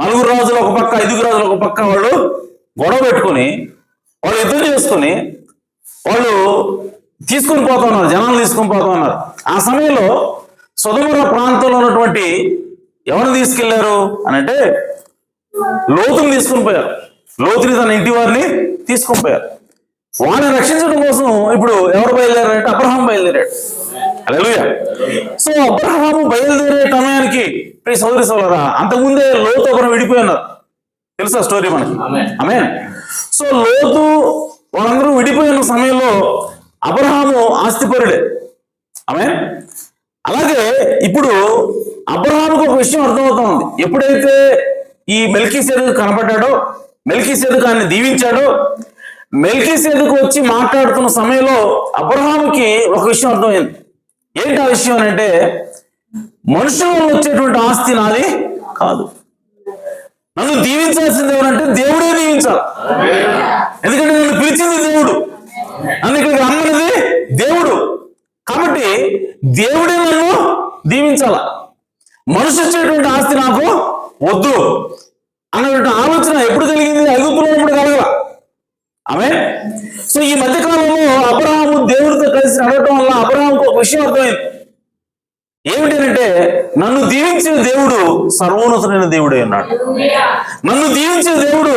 4 రాజులు ఒక పక్క, 5 రాజులు ఒక పక్క, వాళ్ళు గొడవ పెట్టుకొని, వాళ్ళు యుద్ధం చేసుకొని, వాళ్ళు తీసుకొని పోతా ఉన్నారు, జనాలు తీసుకొని పోతా ఉన్నారు. ఆ సమయంలో సొదొమ ప్రాంతంలో ఉన్నటువంటి ఎవరిని తీసుకెళ్లారు అని అంటే, లోతుని తీసుకొని పోయారు. లోతుని తన ఇంటి వారిని తీసుకొని పోయారు. వారిని రక్షించడం కోసం ఇప్పుడు ఎవరు బయలుదేరారంటే అబ్రహాం బయలుదేరాడు. హల్లెలూయా. సో అబ్రహాము బయలుదేరే సమయానికి ప్రియ సోదరి సోదరులారా, అంతకుముందే లోతు ఒకరు విడిపోయి ఉన్నారు. తెలుసా స్టోరీ మనకి? సో లోతు వాళ్ళందరూ విడిపోయిన సమయంలో అబ్రహాము ఆస్తిపరుడే. అలాగే ఇప్పుడు అబ్రహాముకు ఒక విషయం అర్థమవుతోంది. ఎప్పుడైతే ఈ మెల్కీసెదెకు కనపడ్డాడో, మెల్కీసెదెకు ఆయన దీవించాడో, మెల్కీసెదెకు వచ్చి మాట్లాడుతున్న సమయంలో అబ్రహాముకి ఒక విషయం అర్థమైంది. ఏంటి ఆ విషయం అంటే, మనుషుల వల్ల వచ్చేటువంటి ఆస్తి నాది కాదు. నన్ను దీవించాల్సింది ఎవరంటే దేవుడే దీవించాలి. ఎందుకంటే నన్ను పిలిచింది దేవుడు, నన్ను ఇక్కడికి రమ్మన్నది దేవుడు. కాబట్టి దేవుడే నన్ను దీవించాల. మనిషి వచ్చేటువంటి ఆస్తి నాకు వద్దు అన్నటువంటి ఆలోచన ఎప్పుడు కలిగింది? ఐగుప్తులో ఉన్నప్పుడు కలగల. ఆమేన్. సో ఈ మధ్యకాలంలో అబ్రహాము దేవుడితో కలిసి నడవటం వల్ల అబ్రహాముకు ఒక విషయం అర్థమైంది. ఏమిటంటే, నన్ను దీవించిన దేవుడు సర్వోన్నతుడైన దేవుడే అన్నాడు. నన్ను దీవించిన దేవుడు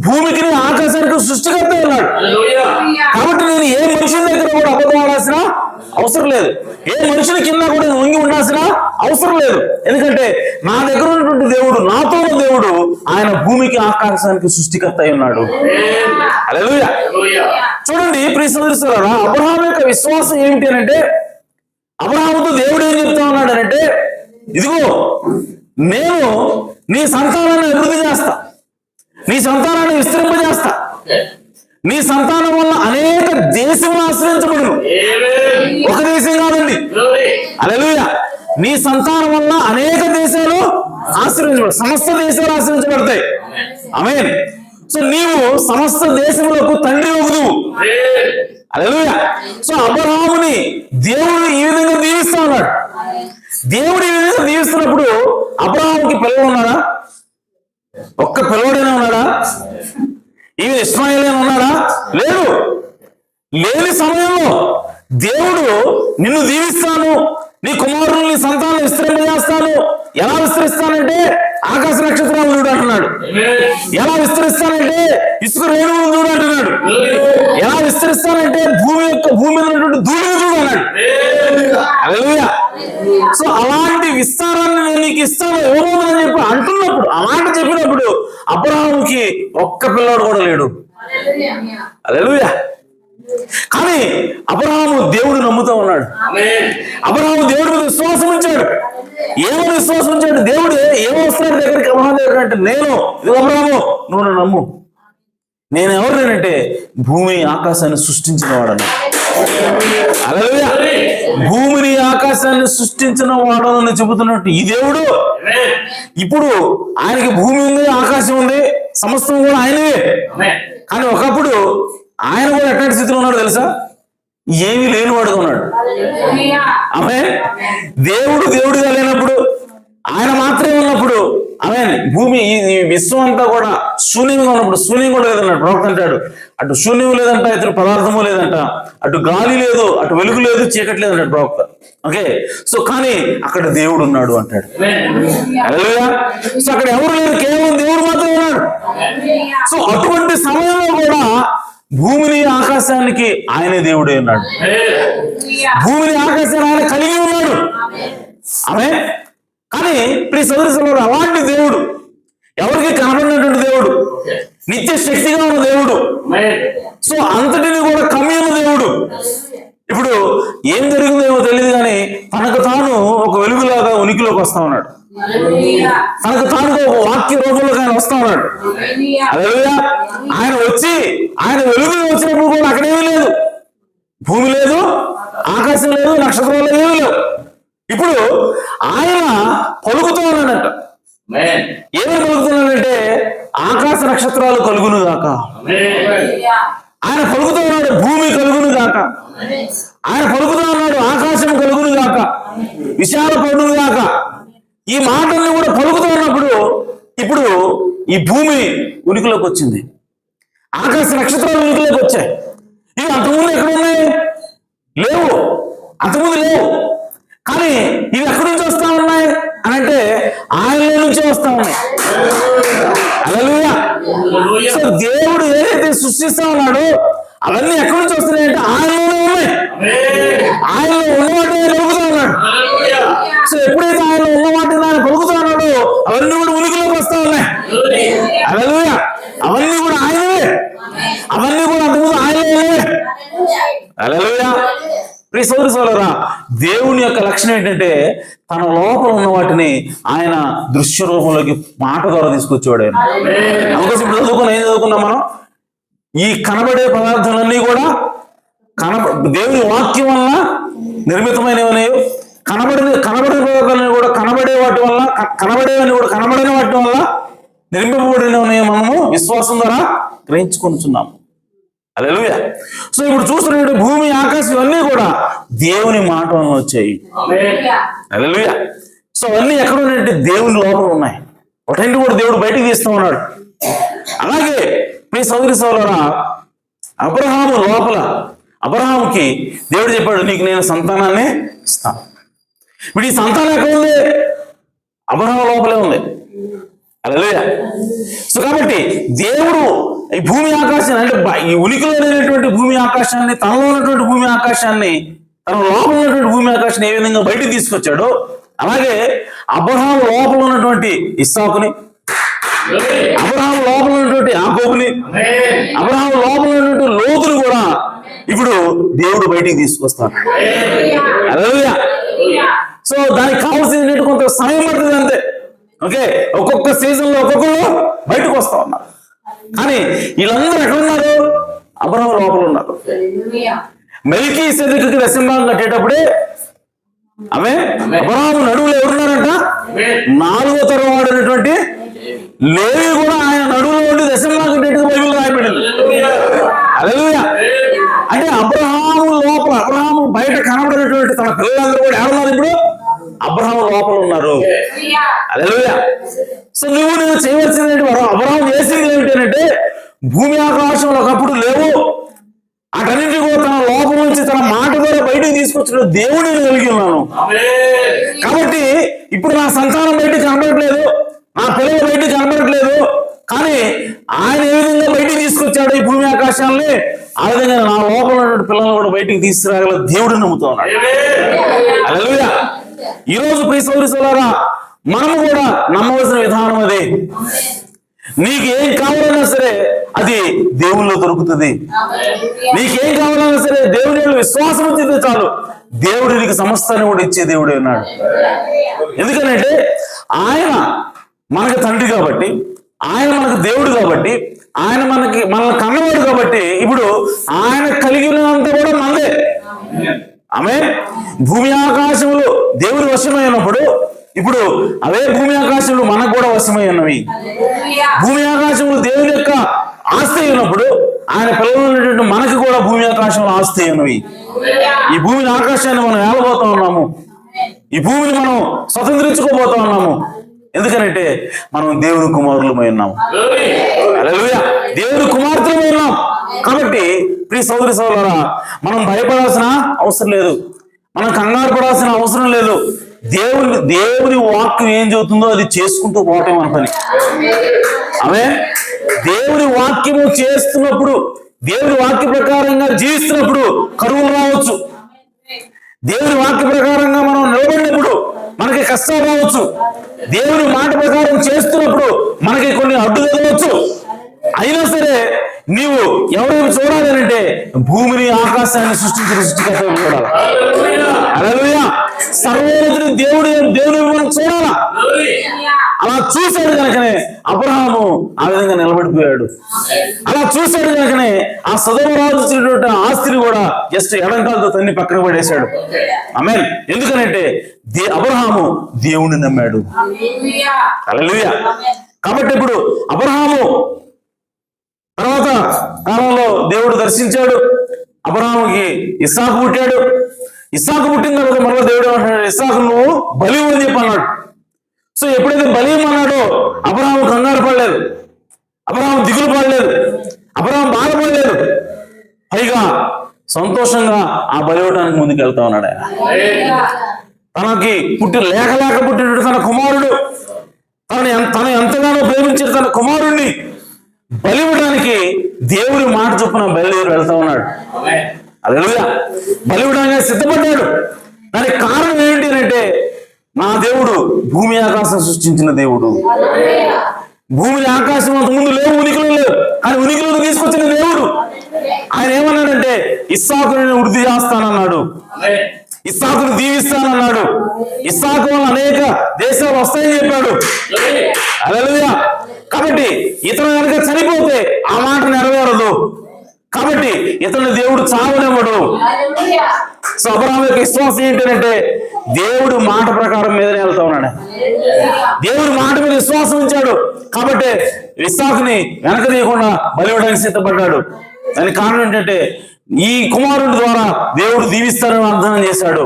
భూమికి ఆకాశానికి సృష్టికర్త అన్నాడు. కాబట్టి నేను ఏ మనుషుల దగ్గర కూడా అబద్ధం ఆడాల్సిన అవసరం లేదు, ఏ మనుషుల కింద కూడా వంగి ఉండాల్సిన అవసరం లేదు. ఎందుకంటే నా దగ్గర ఉన్నటువంటి దేవుడు, నాతో ఉన్న దేవుడు, ఆయన భూమికి ఆకాశానికి సృష్టికర్త అయి ఉన్నాడు. హల్లెలూయా. చూడండి ప్రియ సోదరులారా, అబ్రహాము యొక్క విశ్వాసం ఏమిటి అంటే, అబ్రహాముతో దేవుడు ఏం చెప్తా ఉన్నాడనంటే, ఇదిగో నేను నీ సంతానాన్ని అభివృద్ధి చేస్తా, నీ సంతానాన్ని విస్తరింపజేస్తా, నీ సంతానం వల్ల అనేక దేశములు ఆశ్రయించబడును. ఒక దేశం కాదండి. హల్లెలూయా. నీ సంతానం వల్ల అనేక దేశాలు ఆశ్రయించబడు, సమస్త దేశాలు ఆశ్రయించబడతాయి. ఆమేన్. సో నీవు సమస్త దేశములకు తండ్రి అవుదువు. హల్లెలూయా. సో అబ్రహాముని దేవుడు ఈ విధంగా దీవిస్తా ఉన్నాడు. దేవుడు ఈ విధంగా దీవిస్తున్నప్పుడు అబ్రహాముకి పిల్లలు ఉన్నాడా? ఒక్క పిల్లవాడైనా ఉన్నాడా? ఈమె ఇస్మాయిల్ ఉన్నాడా? లేడు. లేని సమయంలో దేవుడు నిన్ను దీవిస్తాను, నీ కుమారుని నీ సంతానం విస్తరింపజేస్తాను. ఎలా విస్తరిస్తానంటే ఆకాశ నక్షత్రాలు చూడు అంటున్నాడు. ఎలా విస్తరిస్తానంటే ఇసుక రేణువులు చూడు అంటున్నాడు. ఎలా విస్తరిస్తానంటే భూమి మీద ఉన్నటువంటి ధూళిని చూడు అన్నాడు. హల్లెలూయా. సో అలాంటి విస్తారాన్ని నేను నీకు ఇస్తాను ఇవ్వబోదని చెప్పి అంటున్నప్పుడు, ఆ మాట చెప్పినప్పుడు అబ్రహాముకి ఒక్క పిల్లాడు కూడా లేడు. హల్లెలూయా. కానీ అబ్రహాము దేవుడు నమ్ముతూ ఉన్నాడు. అబ్రహాము దేవుడి మీద విశ్వాసం ఉంచాడు. ఏమని విశ్వాసం ఉంచాడు? దేవుడు ఏమొస్తున్నాడు దగ్గరికి అబ్రహాము దగ్గర అంటే, నేను ఇది అబ్రహాము నువ్వు నన్ను నమ్ము, నేను ఎవరినంటే భూమి ఆకాశాన్ని సృష్టించిన వాడను. హల్లెలూయా. భూమిని ఆకాశాన్ని సృష్టించిన వాడని చెబుతున్నట్టు ఈ దేవుడు ఇప్పుడు ఆయనకి భూమి ఉంది, ఆకాశం ఉంది, సమస్తం కూడా ఆయనవే. కానీ ఒకప్పుడు ఆయన కూడా ఎట్లాంటి స్థితిలో ఉన్నాడు తెలుసా? ఏమీ లేనివాడుగా ఉన్నాడు. ఆమె దేవుడు దేవుడిగా లేనప్పుడు, ఆయన మాత్రమే ఉన్నప్పుడు, ఆమె భూమి ఈ విశ్వం అంతా కూడా శూన్యంగా ఉన్నప్పుడు, శూన్యం కూడా లేదన్నాడు ప్రవక్త అంటాడు. అటు శూన్యం లేదంట, ఇతర పదార్థము లేదంట, అటు గాలి లేదు, అటు వెలుగు లేదు, చీకటి లేదు అంటాడు ప్రవక్త. ఓకే. సో కానీ అక్కడ దేవుడు ఉన్నాడు అంటాడు. హల్లెలూయా. సో అక్కడ ఎవరు లేరు, కేవలం దేవుడు మాత్రమే ఉన్నాడు. సో అటువంటి సమయంలో కూడా భూమిని ఆకాశానికి ఆయనే దేవుడే ఉన్నాడు. భూమిని ఆకాశాన్ని ఆయన కలిగి ఉన్నాడు. ఆమె. కానీ ప్రియ సోదరులారా, అలాంటి దేవుడు, ఎవరికి కనబడినటువంటి దేవుడు, నిత్య శక్తిగా ఉన్న దేవుడు, సో అంతటిని కూడా కమ్మి ఉన్న దేవుడు. ఇప్పుడు ఏం జరిగిందేమో తెలియదు కానీ తనకు తాను ఒక వెలుగులాగా ఉనికిలోకి వస్తా ఉన్నాడు. తనకు తాను ఒక వాక్య రూపంలోకి ఆయన వస్తా ఉన్నాడు. హల్లెలూయా. ఆయన వచ్చి ఆయన వెలుగులో వచ్చినప్పుడు కూడా అక్కడేమీ లేదు, భూమి లేదు, ఆకాశం లేదు, నక్షత్రాలు ఏమీ లేవు. ఇప్పుడు ఆయన పలుకుతూ ఉన్నాడంట. ఏమేమి పలుకుతున్నాడంటే ఆకాశ నక్షత్రాలు కలుగును గాక. ఆయన పలుకుతూ ఉన్నాడు భూమి కలుగును గాక. ఆయన పలుకుతూ ఉన్నాడు ఆకాశం కలుగును గాక, విశాల పడును గాక. ఈ మాటల్ని కూడా పలుకుతూ ఉన్నప్పుడు ఇప్పుడు ఈ భూమి ఉనికిలోకి వచ్చింది, ఆకాశ నక్షత్రాలు ఉనికిలోకి వచ్చాయి. ఇవి అంతకుముందు ఎక్కడ ఉన్నాయి? లేవు, అంతకుముందు లేవు. కానీ ఇవి ఎక్కడి నుంచి వస్తా ఉన్నాయి అని అంటే ఆయనలో నుంచే వస్తా ఉన్నాయి. హల్లెలూయా. సో దేవుడు ఏదైతే సృష్టిస్తా ఉన్నాడో అవన్నీ ఎక్కడి నుంచి వస్తున్నాయంటే ఆయనలోనే ఉన్నాయి. ఆయనలో ఉన్నవాటిని పలుకుతా ఉన్నాడు. సో ఎప్పుడైతే ఆయనలో ఉన్న వాటిని ఆయన పలుకుతా ఉన్నాడో అవన్నీ కూడా ఉనికిలోకి వస్తా ఉన్నాయి. హల్లెలూయా. అవన్నీ కూడా ఆయనవే, అవన్నీ కూడా అంతకుముందు ఆయనలో. హల్లెలూయా. ప్రియ సోదరి సోదరులారా, దేవుని యొక్క లక్షణం ఏంటంటే తన లోపల ఉన్న వాటిని ఆయన దృశ్య రూపంలోకి మాట ద్వారా తీసుకొచ్చేవాడు. ఆయన అందుకోసం ఇప్పుడు ఏం చదువుకున్నాం మనం? ఈ కనబడే పదార్థాలన్నీ కూడా దేవుని వాక్యం వల్ల నిర్మితమైనవని, కనబడిన పదార్థాలను కూడా కనబడే వాటి వల్ల, కనబడేవని కూడా కనబడని వాటి వల్ల నిర్మింపబడినవని మనము విశ్వాసం ద్వారా గ్రహించుకుంటున్నాము. హల్లెలూయా. సో ఇప్పుడు చూస్తున్నట్టు భూమి ఆకాశం ఇవన్నీ కూడా దేవుని మాట వల్ల వచ్చాయి. హల్లెలూయా. సో అవన్నీ ఎక్కడ ఉన్నట్టు దేవుని లోపల ఉన్నాయి. వాటిని కూడా దేవుడు బయటికి తీస్తూ ఉన్నాడు. అలాగే మీ సోదరి సోదరులారా, అబ్రహాము లోపల అబ్రహాముకి దేవుడు చెప్పాడు, నీకు నేను సంతానాన్ని ఇస్తాను. ఇప్పుడు ఈ సంతానం ఎక్కడ ఉంది? అబ్రహాము లోపలే ఉంది. హల్లెలూయా. సో కాబట్టి దేవుడు ఈ భూమి ఆకాశాన్ని, అంటే ఈ ఉనికిలో లేనటువంటి భూమి ఆకాశాన్ని, తనలో ఉన్నటువంటి భూమి ఆకాశాన్ని, తన లోపల ఉన్నటువంటి భూమి ఆకాశాన్ని ఏ విధంగా బయటికి తీసుకొచ్చాడో, అలాగే అబ్రహాము లోపల ఉన్నటువంటి ఇస్సాకుని, అబ్రహాము లోపల ఉన్నటువంటి యాకోబుని, అబ్రహాము లోపల ఉన్నటువంటి లోతును కూడా ఇప్పుడు దేవుడు బయటికి తీసుకొస్తాడు. హల్లెలూయా. సో దానికి కావాల్సిన కొంత సమయం పడుతుంది అంతే. ఓకే, ఒక్కొక్క సీజన్ లో ఒక్కొక్కరు బయటకు వస్తా ఉన్నారు. కానీ వీళ్ళందరూ ఎక్కడున్నారు? అబ్రహాము లోపల ఉన్నారు. మెల్కీసెదెకుకి దశంభాగం కట్టేటప్పుడే ఆమె అబ్రహాము నడువులో ఎవరున్నారంట? 4వ తరం వాడినటువంటి లేవి కూడా ఆయన నడువులో ఉండి దశంభాగం కట్టేట్టుగా బైబిల్ రాయబడింది. హల్లెలూయా. అంటే అబ్రహాము లోపల, అబ్రహాము బయట కనబడినటువంటి తన పిల్లలందరూ కూడా ఎవరున్నారు? ఇప్పుడు అబ్రహాము లోపల ఉన్నారు. హల్లెలూయా. సో నువ్వు చేయవలసింది అబ్రహాము చేసింది ఏమిటంటే, భూమి ఆకాశంలో ఒకప్పుడు లేవు, అటన్నింటి కూడా తన లోపం నుంచి తన మాట ద్వారా బయటకు తీసుకొచ్చిన దేవుడిని కలిగి ఉన్నాను. కాబట్టి ఇప్పుడు నా సంతానం బయటకు కనబడట్లేదు, నా పిల్లలు బయటకు కనబడట్లేదు, కానీ ఆయన ఏ విధంగా బయటికి తీసుకొచ్చాడు ఈ భూమి ఆకాశాలని, ఆ విధంగా నా లోపల ఉన్నటువంటి పిల్లలను కూడా బయటికి తీసుకురాగల దేవుడిని నమ్ముతా ఉన్నాడు. హల్లెలూయా. ఈ రోజు ప్రియ సోదరి సోదరులారా, మనము కూడా నమ్మవలసిన విధానం అదే. నీకేం కావాలన్నా సరే అది దేవుల్లో దొరుకుతుంది. నీకేం కావాలన్నా సరే దేవుని విశ్వాసం వచ్చింది చాలు, దేవుడు నీకు సమస్తాన్ని కూడా ఇచ్చే దేవుడే ఉన్నాడు. ఎందుకనంటే ఆయన మనకు తండ్రి కాబట్టి, ఆయన మనకు దేవుడు కాబట్టి, ఆయన మనల్ని కన్నవాడు కాబట్టి, ఇప్పుడు ఆయన కలిగినంత కూడా మనదే. ఆమె భూమి ఆకాశములు దేవుని వశమై ఉన్నప్పుడు, ఇప్పుడు అవే భూమి ఆకాశములు మనకు కూడా వశమై ఉన్నవి. భూమి ఆకాశములు దేవుని యొక్క ఆస్తి ఉన్నప్పుడు, ఆయన పిల్లలు మనకి కూడా భూమి ఆకాశంలో ఆస్తి ఉన్నవి. ఈ భూమిని ఆకాశాన్ని మనం ఏలబోతా ఉన్నాము, ఈ భూమిని మనం స్వతంత్రించుకోబోతా ఉన్నాము. ఎందుకనంటే మనం దేవుని కుమారులమై ఉన్నాము. హల్లెలూయా. దేవుని కుమార్తెలమై ఉన్నాం. కాబట్టి ప్రియ సోదరి సోదరులారా, మనం భయపడాల్సిన అవసరం లేదు, మనం కంగారు పడాల్సిన అవసరం లేదు. దేవుని వాక్యం ఏం చెబుతుందో అది చేసుకుంటూ పోవటం మన పని. ఆమె దేవుని వాక్యము చేస్తున్నప్పుడు, దేవుని వాక్య ప్రకారంగా జీవిస్తున్నప్పుడు కరువులు రావచ్చు, దేవుని వాక్య ప్రకారంగా మనం నిలబడినప్పుడు మనకి కష్టాలు రావచ్చు, దేవుని మాట ప్రకారం చేస్తున్నప్పుడు మనకి కొన్ని అడ్డు తగలవచ్చు. అయినా సరే నీవు ఎవరైనా చూడాలి అంటే భూమిని ఆకాశాన్ని సృష్టించిన సృష్టికర్తను చూడాలి. హల్లెలూయా. సర్వోన్నతుని దేవుని మనం చూడాలా. అలా చూశాడు కనుకనే అబ్రహాము ఆ విధంగా నిలబడిపోయాడు. అలా చూశాడు కనుకనే ఆ సొదొమ రాజు ఇచ్చినటువంటి ఆస్తిని కూడా జస్ట్ ఎడంకాలతో తన్ని పక్కన పడేశాడు. ఆమేన్. ఎందుకనంటే అబ్రహాము దేవుణ్ణి నమ్మాడు. హల్లెలూయా. కాబట్టి ఇప్పుడు అబ్రహాము తర్వాత కాలంలో దేవుడు దర్శించాడు. అబ్రహాముకి ఇస్సాకు పుట్టాడు. ఇస్సాకు పుట్టిన తర్వాత మరో దేవుడు ఏమంటాడు, ఇస్సాకు నువ్వు బలి అని చెప్పి అన్నాడు. సో ఎప్పుడైతే బలి అన్నాడో అబ్రహాము కంగారు పడలేదు, అబ్రహాము దిగులు పడలేదు, అబ్రహాము బాధపడలేదు, పైగా సంతోషంగా ఆ బలి ఇవ్వడానికి ముందుకు వెళ్తా ఉన్నాడు. తనకి లేక పుట్టినట్టు తన కుమారుడు, తను ఎంతగానో ప్రేమించిన తన కుమారుణ్ణి బలి ఇవ్వడానికి దేవుడి మాట చొప్పున బయలుదేరి వెళ్తా ఉన్నాడు. హల్లెలూయా. బలి ఇవ్వడానికి సిద్ధపడ్డాడు. దానికి కారణం ఏంటి అంటే, నా దేవుడు భూమి ఆకాశం సృష్టించిన దేవుడు, భూమిని ఆకాశం అంత ముందు లేవు, ఉనికిలో లేవు, కానీ ఉనికిలోకి తీసుకొచ్చిన దేవుడు. ఆయన ఏమన్నాడంటే ఇస్సాకుని నేను వృద్ధి చేస్తానన్నాడు, ఇస్సాకును దీవిస్తానన్నాడు, ఇస్సాకు వల్ల అనేక దేశాలు వస్తాయని చెప్పాడు. హల్లెలూయా. కాబట్టి ఇతను కనుక చనిపోతే ఆ మాట నెరవేరదు. కాబట్టి ఇతను దేవుడు చావనివ్వడు. సో అబ్రహాము యొక్క విశ్వాసం ఏంటంటే దేవుడు మాట ప్రకారం మీదనే వెళ్తా ఉన్నాడు. దేవుడు మాట మీద విశ్వాసం ఉంచాడు కాబట్టి ఇస్సాకుని వెనక తీయకుండా బలి ఇవ్వడానికి సిద్ధపడ్డాడు. దానికి కారణం ఏంటంటే ఈ కుమారుడి ద్వారా దేవుడు దీవిస్తారని వాగ్దానం చేశాడు.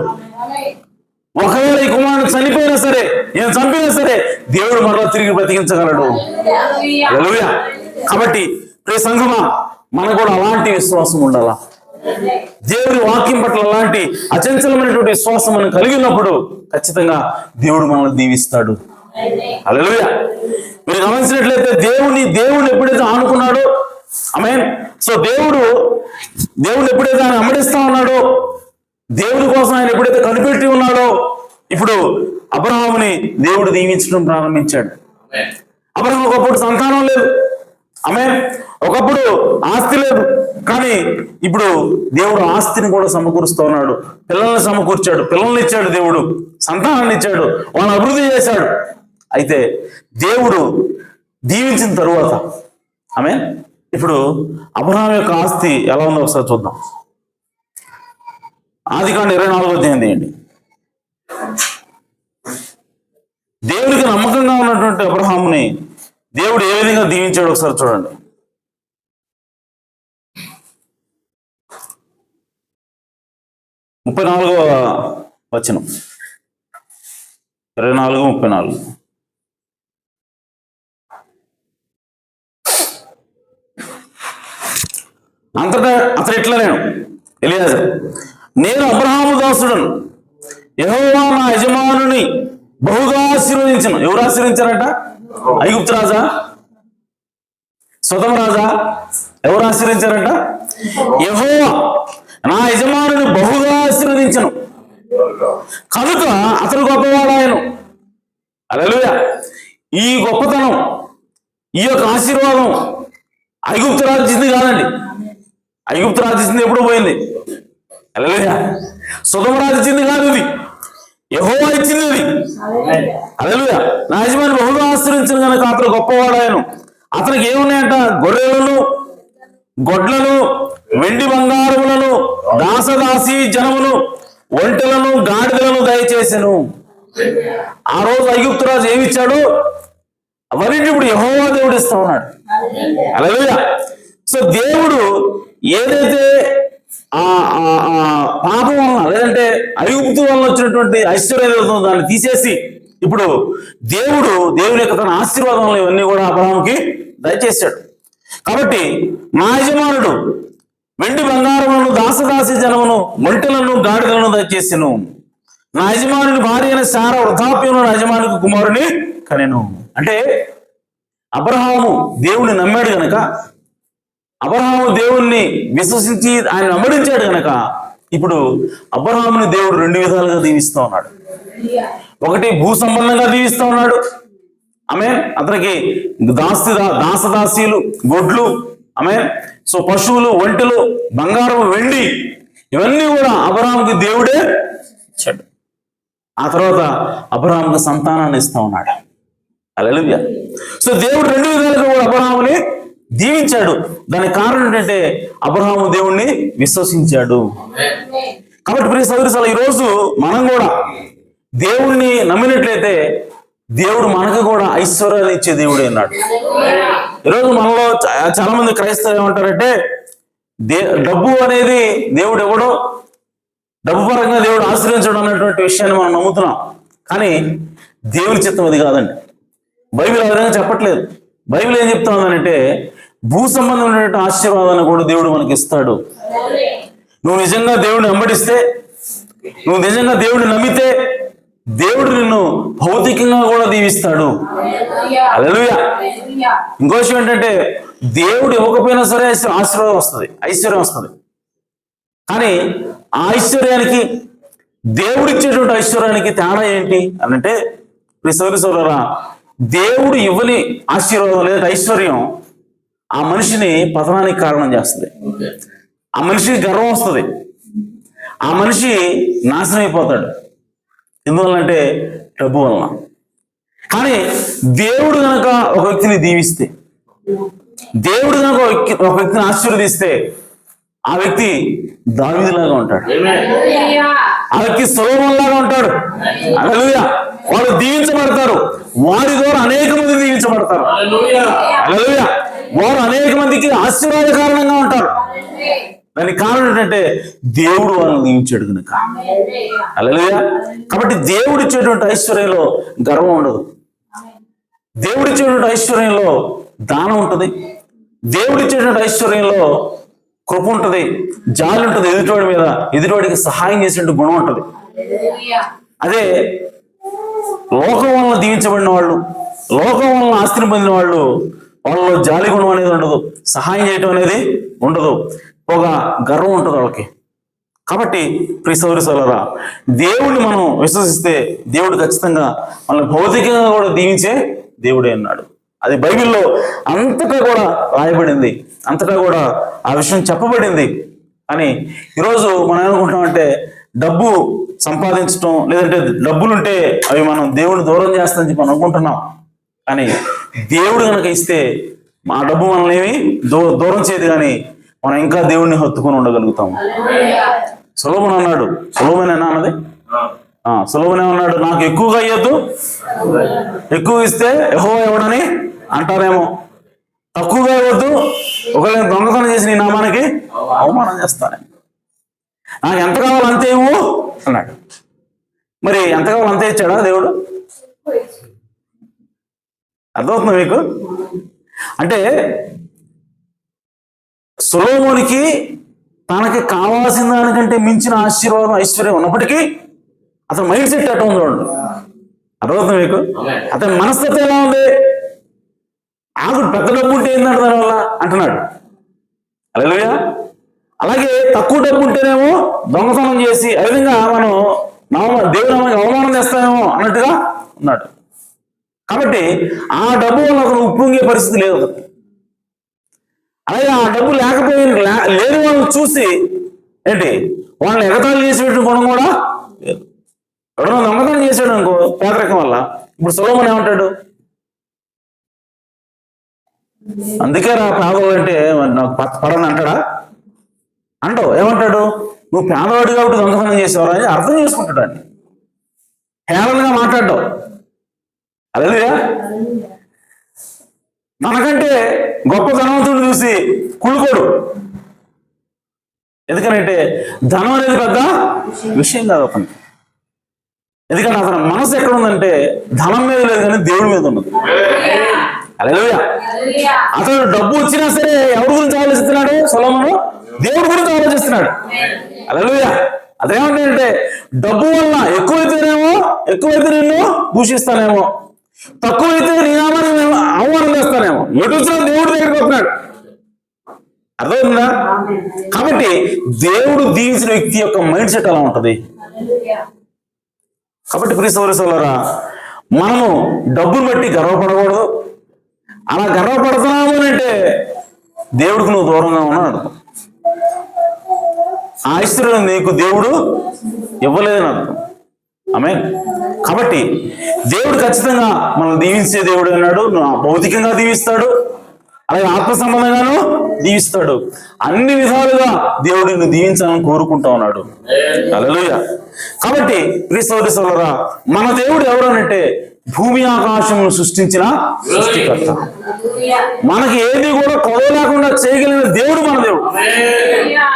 ఒకవేళ ఈ కుమారుడు చనిపోయినా సరే, నేను చంపినా సరే, దేవుడు మరలా తిరిగి బ్రతికించగలడు. హల్లెలూయా. కాబట్టి ప్రియ సంఘమా, మనకు కూడా అలాంటి విశ్వాసం ఉండాలా. దేవుడి వాక్యం పట్ల అలాంటి అచంచలమైనటువంటి విశ్వాసం మనం కలిగి ఉన్నప్పుడు ఖచ్చితంగా దేవుడు మనల్ని దీవిస్తాడు. హల్లెలూయా. మీరు గమనించినట్లయితే దేవుడు ఎప్పుడైతే ఆనుకున్నాడో, ఆమేన్. సో దేవుడు ఎప్పుడైతే ఆయన అమ్మడిస్తా ఉన్నాడో, దేవుడి కోసం ఆయన ఎప్పుడైతే కనిపెట్టి ఉన్నాడో, ఇప్పుడు అబ్రహాముని దేవుడు దీవించడం ప్రారంభించాడు. అబ్రహాము ఒకప్పుడు సంతానం లేదు, ఆమేన్. ఒకప్పుడు ఆస్తి లేదు, కానీ ఇప్పుడు దేవుడు ఆస్తిని కూడా సమకూరుస్తూ ఉన్నాడు. పిల్లల్ని సమకూర్చాడు, పిల్లల్ని ఇచ్చాడు, దేవుడు సంతానాన్ని ఇచ్చాడు, వాళ్ళని అభివృద్ధి చేశాడు. అయితే దేవుడు దీవించిన తరువాత ఆమేన్, ఇప్పుడు అబ్రహాము యొక్క ఆస్తి ఎలా ఉందో ఒకసారి చూద్దాం. ఆదికాండం 24వ అధ్యాయం తీయండి. దేవుడికి నమ్మకంగా ఉన్నటువంటి అబ్రహాముని దేవుడు ఏ విధంగా దీవించాడు ఒకసారి చూడండి. 34వ వచనం, 24:34. అంతటా అతడు ఇట్లా ఎలియాజరు, నేను అబ్రహాము దాసుడను, యెహోవా నా యజమానుని బహుగా ఆశీర్వదించను. ఎవరు ఆశీర్వదించారట? ఐగుప్తు రాజా, సొదొమ రాజా? ఎవరు ఆశీర్వదించారట? యెహోవా నా యజమానుని బహుగా ఆశీర్వదించను కనుక అతను గొప్పవాడాయను. హల్లెలూయా. ఈ గొప్పతనం, ఈ యొక్క ఆశీర్వాదం ఐగుప్తు రాజు ఇచ్చింది కాదండి. ఐగుప్తు రాజు ఇచ్చింది ఎప్పుడు పోయింది. హల్లెలూయా. సొదొమ రాజు ఇచ్చింది కాదు, ఇది యెహోవా ఇచ్చింది. ఇది హల్లెలూయా. నా యజమాని బహుగా ఆశ్రయించను కనుక అతను గొప్పవాడాయను. అతనికి ఏమున్నాయంట? గొర్రెలను, గొడ్లను, వెండి బంగారములను, దాసదాసి జనమును, ఒంటెలను, గాడిదలను దయచేసెను. ఆ రోజు ఐగుప్తు రాజు ఏమిచ్చాడు? అవన్నీ ఇప్పుడు యెహోవా దేవుడు ఇస్తా ఉన్నాడు. హల్లెలూయా. సో దేవుడు ఏదైతే పాపం వలన, లేదంటే ఐగుప్తు వలన వచ్చినటువంటి ఐశ్వర్యం దాన్ని తీసేసి ఇప్పుడు దేవుని యొక్క తన ఆశీర్వాదం ఇవన్నీ కూడా అబ్రహాముకి దయచేశాడు. కాబట్టి నా యజమానుడు వెండి బంగారములను, దాసదాసి జనమును, ఒంటెలను, గాడిదలను దయచేసెను. నా యజమానుని భార్య అయిన శారా వృద్ధాప్యంలో నా యజమానికి కుమారుని కనెను. అంటే అబ్రహాము దేవుణ్ణి నమ్మాడు గనక, అబ్రహాము దేవుణ్ణి విశ్వసించి ఆయన నమ్మడించాడు గనక ఇప్పుడు అబ్రహాముని దేవుడు రెండు విధాలుగా దీవిస్తూ ఉన్నాడు. ఒకటి భూ సంబంధంగా దీవిస్తూ ఉన్నాడు. ఆమేన్. అతనికి దాసదాసీలు, గొడ్లు, ఆమేన్. సో పశువులు, ఒంటెలు, బంగారం, వెండి ఇవన్నీ కూడా అబ్రహాముకి దేవుడే ఇచ్చాడు. ఆ తర్వాత అబ్రహాముకి సంతానాన్ని ఇస్తా ఉన్నాడు. హల్లెలూయా. సో దేవుడు రెండు విధాలుగా కూడా అబ్రహాముని దీవించాడు. దానికి కారణం ఏంటంటే అబ్రహాము దేవుణ్ణి విశ్వసించాడు. కాబట్టి ప్రియ సోదరులారా, ఈరోజు మనం కూడా దేవుణ్ణి నమ్మినట్లయితే దేవుడు మనకు కూడా ఐశ్వర్యాన్ని ఇచ్చే దేవుడే అన్నాడు. ఈరోజు మనలో చాలా మంది క్రైస్తవులు ఏమంటారంటే డబ్బు అనేది దేవుడు ఎవడో, డబ్బు పరంగా దేవుడు ఆశ్రయించడం అన్నటువంటి విషయాన్ని మనం నమ్ముతున్నాం. కానీ దేవుని చిత్తం అది కాదండి. బైబిల్ ఆ విధంగా చెప్పట్లేదు. బైబిల్ ఏం చెప్తా ఉందంటే భూ సంబంధమైనటువంటి ఆశీర్వాదాన్ని కూడా దేవుడు మనకి ఇస్తాడు. నువ్వు నిజంగా దేవుడిని వెంబడిస్తే, నువ్వు నిజంగా దేవుడిని నమ్మితే దేవుడు నిన్ను భౌతికంగా కూడా దీవిస్తాడు. హల్లెలూయా. ఇంకో విషయం ఏంటంటే దేవుడు ఇవ్వకపోయినా సరే ఆశీర్వాదం వస్తుంది, ఐశ్వర్యం వస్తుంది. కానీ ఆ ఐశ్వర్యానికి దేవుడిచ్చేటువంటి ఐశ్వర్యానికి తేడా ఏంటి అనంటే, సోదరులారా, దేవుడు ఇవ్వని ఆశీర్వాదం లేదా ఐశ్వర్యం ఆ మనిషిని పతనానికి కారణం చేస్తుంది. ఆ మనిషికి గర్వం వస్తుంది. ఆ మనిషి నాశనం అయిపోతాడు. ఎందువల్లంటే డబ్బు వలన. కానీ దేవుడు కనుక ఒక వ్యక్తిని దీవిస్తే, దేవుడు కనుక ఒక వ్యక్తిని ఆశీర్వదిస్తే ఆ వ్యక్తి దావీదులాగా ఉంటాడు. ఆ వ్యక్తి సొలొమోను లాగా ఉంటాడు. హల్లెలూయా. వాళ్ళు దీవించబడతారు. వారి ద్వారా అనేక మంది దీవించబడతారు. హల్లెలూయా. వారు అనేక మందికి ఆశీర్వాద కారణంగా ఉంటారు. దానికి కారణం ఏంటంటే దేవుడు వాళ్ళని దీవించాడు కనుక. హల్లెలూయా. కాబట్టి దేవుడు ఇచ్చేటువంటి ఐశ్వర్యంలో గర్వం ఉండదు. దేవుడు ఇచ్చేటువంటి ఐశ్వర్యంలో దానం ఉంటుంది. దేవుడు ఇచ్చేటువంటి ఐశ్వర్యంలో కృప ఉంటుంది, జాలి ఉంటుంది. ఎదుటివాడి మీద ఎదుటివాడికి సహాయం చేసేటువంటి గుణం ఉంటుంది. అదే లోకం వలన దీవించబడిన వాళ్ళు, లోకం వలన ఆస్తిని పొందిన వాళ్ళు, వాళ్ళలో జాలి గుణం అనేది ఉండదు, సహాయం చేయటం అనేది ఉండదు, ఒక గర్వం ఉంటుంది వాళ్ళకి. కాబట్టి ప్రియ సోదరి సోదరులారా, దేవుడిని మనం విశ్వసిస్తే దేవుడు ఖచ్చితంగా మనల్ని భౌతికంగా కూడా దీవించే దేవుడే అన్నాడు. అది బైబిల్లో అంతటా కూడా రాయబడింది, అంతటా కూడా ఆ విషయం చెప్పబడింది. అని ఈరోజు మనం ఏమనుకుంటామంటే డబ్బు సంపాదించడం, లేదంటే డబ్బులుంటే అవి మనం దేవుడిని దూరం చేస్తామని చెప్పి మనం అనుకుంటున్నాం. కానీ దేవుడు కనుక ఇస్తే మా డబ్బు మనల్ని ఏమి దూరం చేయదు, కానీ మనం ఇంకా దేవుడిని హత్తుకొని ఉండగలుగుతాము. సొలొమోను అన్నాడు, సొలొమోనేనా అన్నది? సొలొమోను ఏమన్నాడు? నాకు ఎక్కువగా ఇవ్వద్దు, ఎక్కువ ఇస్తే యెహోవా ఎవడని అంటారేమో, తక్కువగా ఇవ్వద్దు, ఒకవేళ దొంగతనం చేసి నీ నామానికి అవమానం చేస్తానే, నాకు ఎంత కావాలో అంతే ఇవ్వు అన్నాడు. మరి ఎంత కావాలో అంతే ఇచ్చాడా దేవుడు? అర్థమవుతుందా మీకు? అంటే సొలొమోనుకి తనకి కావాల్సిన దానికంటే మించిన ఆశీర్వాదం ఐశ్వర్యం ఉన్నప్పటికీ అతని మైండ్ సెట్ అట్లా ఉంది చూడండి. అర్థమవుతుంది మీకు? అతని మనస్తత్వం ఎలా ఉంది? ఆగుడు పెద్ద డబ్బు ఉంటే ఏంటంటే దానివల్ల అంటున్నాడు. హల్లెలూయా. అలాగే తక్కువ డబ్బు ఉంటేనేమో దొంగతనం చేసి ఆ విధంగా మనం దేవుని అవమానం చేస్తామేమో అన్నట్టుగా ఉన్నాడు. కాబట్టి ఆ డబ్బు వల్ల అతను ఉప్పొంగే పరిస్థితి లేదు. అలాగే ఆ డబ్బు లేని వాళ్ళని చూసి ఏంటి వాళ్ళని ఎగతాళి చేసేటువంటి గుణం కూడా లేదు. ఎవడో దొంగతనం చేసాడు అనుకో పేదరికం వల్ల, ఇప్పుడు సొలొమోను ఏమంటాడు? అందుకే రా పేదవాడు అంటే నాకు పడని అంటాడా? అంటావు. ఏమంటాడు? నువ్వు పేదవాడు కాబట్టి దొంగతనం చేసేవారు అని అర్థం చేసుకుంటాడు. అని హేళనగా మాట్లాడ్డావు. హల్లెలూయా. మనకంటే గొప్ప ధనవంతుడు చూసి కుళ్ళుకోడు. ఎందుకనంటే ధనం అనేది పెద్ద విషయం కాదు అతనికి. ఎందుకంటే అతని మనసు ఎక్కడ ఉందంటే ధనం మీద లేదు, కానీ దేవుడి మీద ఉన్నది. హల్లెలూయా. అతను డబ్బు వచ్చినా సరే ఎవరి గురించి ఆలోచిస్తున్నాడు? సొలొమోను దేవుడి గురించి ఆలోచిస్తున్నాడు. హల్లెలూయా. అదేమంటే డబ్బు వల్ల ఎక్కువైతే నిన్ను దూషిస్తానేమో, తక్కువైతే నీ నామాన్ని అవమానం చేస్తానేమో, ఎటు వచ్చినా దేవుడి దగ్గరికి వస్తున్నాడు. అర్థమవుతుందా? కాబట్టి దేవుడు దీవించిన వ్యక్తి యొక్క మైండ్ సెట్ అలా ఉంటది. కాబట్టి ప్రియ సోదరి సోదరులారా, మనము డబ్బును బట్టి గర్వపడకూడదు. అలా గర్వపడుతున్నాము అంటే దేవుడికి నువ్వు దూరంగా ఉన్నాడు. ఆ ఐశ్వర్యం నీకు దేవుడు ఇవ్వలేదని అర్థం. ఆమేన్. కాబట్టి దేవుడు ఖచ్చితంగా మనం దీవించే దేవుడు అన్నాడు. భౌతికంగా దీవిస్తాడు, అలాగే ఆత్మ సంబంధంగాను దీవిస్తాడు. అన్ని విధాలుగా దేవుడిని దీవించాలని కోరుకుంటా ఉన్నాడు. హల్లెలూయా. కాబట్టి ప్రియ సోదరి సోదరులారా, మన దేవుడు ఎవరనంటే భూమి ఆకాశమును సృష్టించిన సృష్టికర్త. మనకి ఏది కూడా కొదవ లేకుండా చేయగలిగిన దేవుడు మన దేవుడు.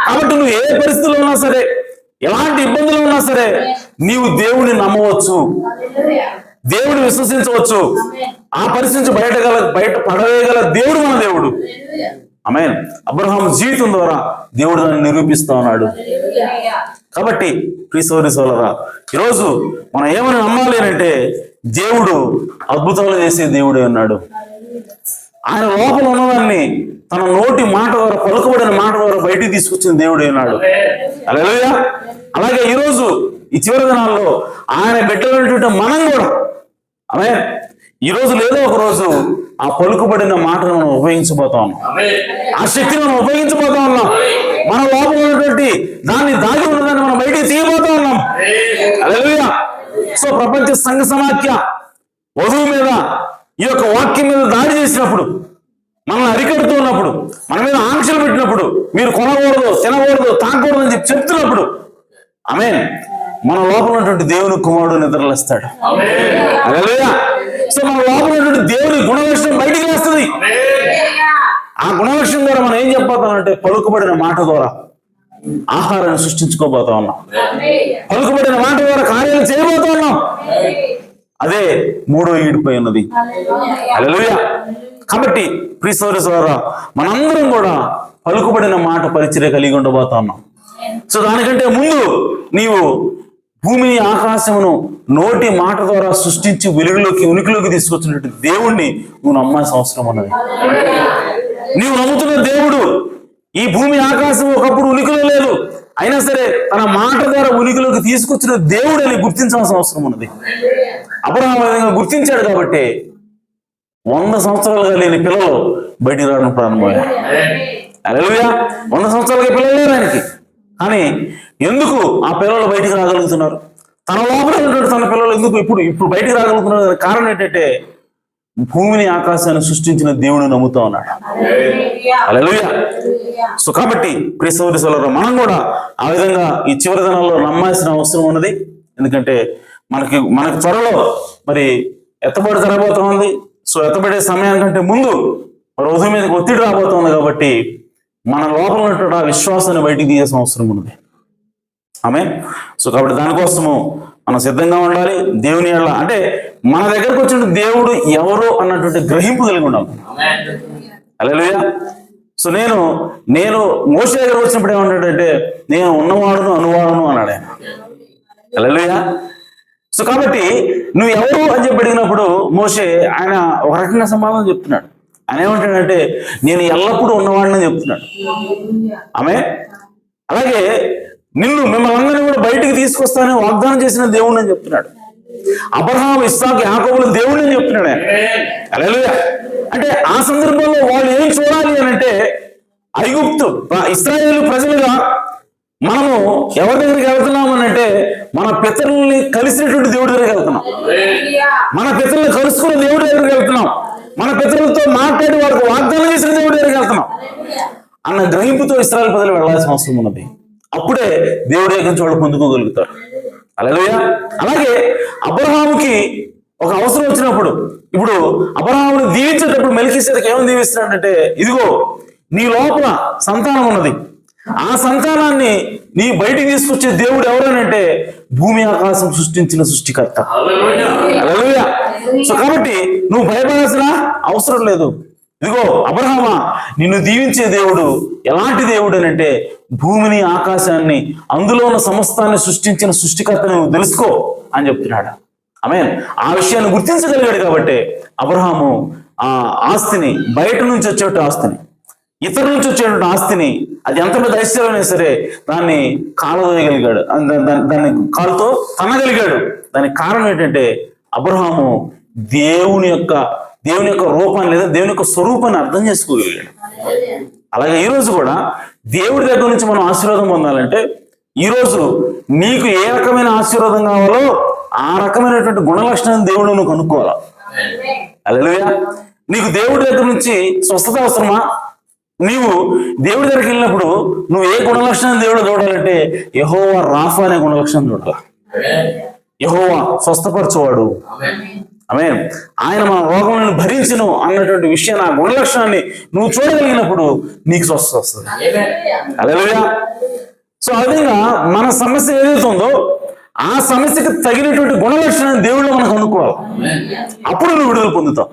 కాబట్టి నువ్వు ఏ పరిస్థితుల్లో ఉన్నా సరే, ఎలాంటి ఇబ్బందులు ఉన్నా సరే, నీవు దేవుడిని నమ్మవచ్చు, దేవుడిని విశ్వసించవచ్చు. ఆ పరిస్థితి నుంచి బయట పడవేయగల దేవుడు మన దేవుడు. ఆమేన్. అబ్రహాము జీవితం ద్వారా దేవుడు దాన్ని నిరూపిస్తా ఉన్నాడు. కాబట్టి ప్రియ సోదరి సోదరులారా, ఈరోజు మనం ఏమని నమ్మాలి అంటే దేవుడు అద్భుతాలు చేసే దేవుడే ఉన్నాడు. ఆయన లోపల ఉన్నదాన్ని తన నోటి మాట ద్వారా, పలుకుబడిన మాట ద్వారా బయటికి తీసుకొచ్చిన దేవుడే ఉన్నాడు. హల్లెలూయా. అలాగే ఈరోజు ఈ చివరి దినాల్లో ఆయన బిడ్డలైనటువంటి మనం కూడా ఈ రోజు లేదో ఒక రోజు ఆ పలుకుబడిన మాటను మనం ఉపయోగించబోతా ఉన్నాం. ఆ శక్తిని మనం ఉపయోగించబోతా ఉన్నాం. మన లోపల ఉన్నటువంటి దాన్ని దాగి ఉన్నదాన్ని మనం బయటికి తీయబోతా ఉన్నాం. హల్లెలూయా. సో ప్రపంచ సంఘ సమాఖ్య వధువు మీద ఈ యొక్క వాక్యం మీద దాడి చేసినప్పుడు, మనల్ని అరికడుతూ ఉన్నప్పుడు, మన మీద ఆంక్షలు పెట్టినప్పుడు, మీరు కొనకూడదు, తినకూడదు, తాగకూడదు అని చెప్తున్నప్పుడు, ఆమేన్, మన లోపల ఉన్నటువంటి దేవుని కుమారుడు నిద్రలేస్తాడు. హల్లెలూయా. సో మన లోపల ఉన్నటువంటి దేవుని గుణలక్షణం బయటికి వస్తుంది. ఆ గుణలక్షణం ద్వారా మనం ఏం చెప్పబోతామంటే, పలుకుబడిన మాట ద్వారా ఆహారాన్ని సృష్టించుకోబోతా ఉన్నాం. పలుకుబడిన మాట ద్వారా కార్యాలు చేయబోతా ఉన్నాం. అదే మూడో ఈడిపోయి ఉన్నది. హల్లెలూయా. కాబట్టి ప్రియ సోదర సోదరా, మనందరం కూడా పలుకుబడిన మాట పరిచర్య కలిగి ఉండబోతా ఉన్నాం. సో దానికంటే ముందు నీవు భూమిని ఆకాశమును నోటి మాట ద్వారా సృష్టించి ఉనికిలోకి తీసుకొచ్చినట్టు దేవుణ్ణి నువ్వు నమ్మాల్సిన అవసరం ఉన్నది. నీవు నమ్ముతున్న దేవుడు ఈ భూమి ఆకాశం ఒకప్పుడు ఉనికిలో లేదు, అయినా సరే తన మాట ద్వారా ఉనికిలోకి తీసుకొచ్చిన దేవుడు అని గుర్తించాల్సిన అవసరం ఉన్నది. అబ్రహాము ఆ విధంగా గుర్తించాడు కాబట్టి 100 సంవత్సరాలుగా లేని పిల్లలు బయటికి రావడం ప్రారంభమయ్యారు. హల్లెలూయా. 100 సంవత్సరాలుగా పిల్లలు లేరు ఆయనకి. కానీ ఎందుకు ఆ పిల్లలు బయటికి రాగలుగుతున్నారు? తన లోపల ఉన్నటువంటి తన పిల్లలు ఎందుకు ఇప్పుడు బయటికి రాగలుగుతున్నారు? కారణం ఏంటంటే భూమిని ఆకాశాన్ని సృష్టించిన దేవుడిని నమ్ముతా ఉన్నాడు. హల్లెలూయా. సో కాబట్టి ప్రియ సోదరి సోదరులారా, మనం కూడా ఆ విధంగా ఈ చివరి దినాల్లో నమ్మాల్సిన అవసరం ఉన్నది. ఎందుకంటే మనకి త్వరలో మరి ఎత్తబడి జరగబోతా ఉంది. సో ఎత్తబడే సమయానికంటే ముందు వధువు మీదకి ఒత్తిడి రాబోతుంది. కాబట్టి మన లోపల ఉన్నటువంటి ఆ విశ్వాసాన్ని బయటికి తీయాల్సిన అవసరం ఉన్నది. ఆమేన్. సో కాబట్టి దానికోసము మనం సిద్ధంగా ఉండాలి. దేవుని యెడల అంటే మన దగ్గరకు వచ్చిన దేవుడు ఎవరు అన్నటువంటి గ్రహింపు కలిగి ఉండాలి. హల్లెలూయా. సో నేను మోషే దగ్గరకు వచ్చినప్పుడు ఏమంటాడంటే, నేను ఉన్నవాడును అనువాడును అన్నాడు ఆయన. హల్లెలూయా. సో కాబట్టి నువ్వు ఎవరు అని చెప్పి అడిగినప్పుడు మోషే ఆయన ఒక రకంగా సమాధానం చెప్తున్నాడు. ఆయన ఏమంటాడంటే, నేను ఎల్లప్పుడూ ఉన్నవాడిని చెప్తున్నాడు. ఆమె అలాగే మిమ్మల్ని అందరినీ కూడా బయటికి తీసుకొస్తానని వాగ్దానం చేసిన దేవుడిని అని చెప్తున్నాడు. అబ్రహాము, ఇస్సాకు, యాకోబుల దేవుడిని అని చెప్తున్నాడు ఆయన. హల్లెలూయా. అంటే ఆ సందర్భంలో వాళ్ళు ఏం చూడాలి అని అంటే, ఐగుప్తు ఇశ్రాయేలు ప్రజలుగా మనము ఎవరి దగ్గరికి వెళ్తున్నాం అని అంటే, మన పితరుల్ని కలిసినటువంటి దేవుడి దగ్గరికి వెళ్తున్నాం. మన పితరుల్ని కలుసుకున్న దేవుడి దగ్గరికి వెళ్తున్నాం. మన పితరులతో మాట్లాడి వారికి వాగ్దానం చేసిన దేవుడి దగ్గరికి వెళ్తున్నాం అన్న గ్రహింపుతో ఇశ్రాయేలు ప్రజలు వెళ్లాల్సిన అవసరం ఉన్నది. అప్పుడే దేవుడి దగ్గర నుంచి వాళ్ళు పొందుకోగలుగుతారు. హల్లెలూయా. అలాగే అబ్రహాముకి ఒక అవసరం వచ్చినప్పుడు, ఇప్పుడు అబ్రహాముని దీవించేటప్పుడు మెల్కీసెదెకు ఏమని దీవిస్తున్నాడంటే, ఇదిగో నీ లోపల సంతానం ఉన్నది, ఆ సంతానాన్ని నీ బయటికి తీసుకొచ్చే దేవుడు ఎవరనంటే భూమి ఆకాశం సృష్టించిన సృష్టికర్త. హల్లెలూయా. సో కాబట్టి నువ్వు భయపడాల్సిన అవసరం లేదు. ఇదిగో అబ్రహామా, నిన్ను దీవించే దేవుడు ఎలాంటి దేవుడు అని అంటే, భూమిని ఆకాశాన్ని అందులో ఉన్న సమస్తాన్ని సృష్టించిన సృష్టికర్తని నువ్వు తెలుసుకో అని చెప్తున్నాడు. ఆమేన్. ఆ విషయాన్ని గుర్తించగలిగాడు కాబట్టి అబ్రహాము ఆ ఆస్తిని, బయట నుంచి వచ్చేట ఆస్తిని, ఇతరుల నుంచి వచ్చేటువంటి ఆస్తిని, అది ఎంత పెద్ద ఐశ్వర్యమైనా సరే దాన్ని కాలదోయగలిగాడు, దాన్ని కాలుతో తనగలిగాడు. దానికి కారణం ఏంటంటే అబ్రహాము దేవుని యొక్క రూపాన్ని లేదా దేవుని యొక్క స్వరూపాన్ని అర్థం చేసుకోగలిగాడు. అలాగే ఈరోజు కూడా దేవుడి దగ్గర నుంచి మనం ఆశీర్వాదం పొందాలంటే, ఈరోజు నీకు ఏ రకమైన ఆశీర్వాదం కావాలో ఆ రకమైనటువంటి గుణలక్షణాన్ని దేవుడు నువ్వు కనుక్కోవాలా. హల్లెలూయా. నీకు దేవుడి దగ్గర నుంచి స్వస్థత అవసరమా? నీవు దేవుడి దగ్గరికి వెళ్ళినప్పుడు నువ్వు ఏ గుణలక్షణం దేవుడు చూడాలంటే, యెహోవా రాఫా అనే గుణలక్షణం చూడాలి. యెహోవా స్వస్థపరచువాడు. ఆమేన్. ఆయన మన రోగములను భరించును అన్నటువంటి విషయాన్ని, ఆ గుణలక్షణాన్ని నువ్వు చూడగలిగినప్పుడు నీకు స్వస్థత వస్తుంది. హల్లెలూయా. సో ఆ విధంగా మన సమస్య ఏదైతే ఉందో ఆ సమస్యకు తగినటువంటి గుణలక్షణాన్ని దేవుళ్ళు మనకు అనుకోవాలి. అప్పుడు నువ్వు విడుదల పొందుతావు.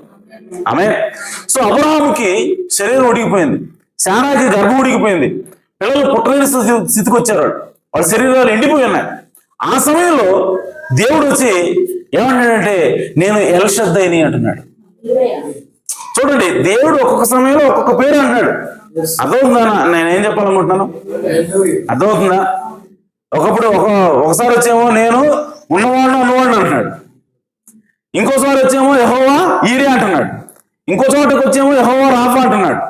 ఆమేన్. సో అబ్రహాముకి శరీరం ఉడికిపోయింది, శారాకి గర్భం ఉడికిపోయింది, పిల్లలు పుట్టలేని స్థితికి వచ్చారు, వాళ్ళ శరీరాలు ఎండిపోయి ఉన్నాయి. ఆ సమయంలో దేవుడు వచ్చి ఏమంటాడంటే, నేను ఎల్షద్దైని అంటున్నాడు. చూడండి, దేవుడు ఒక్కొక్క సమయంలో ఒక్కొక్క పేరు అంటున్నాడు. అర్థమవుతుందా నేనేం చెప్పాలనుకుంటున్నాను? అర్థమవుతుందా? ఒకసారి వచ్చేమో నేను ఉన్నవాడిని అనువాడిని అంటున్నాడు. ఇంకోసారి వచ్చేమో యెహోవా ఈరే అంటున్నాడు. ఇంకో చోటకి వచ్చేమో యెహోవా రాఫా అంటున్నాడు.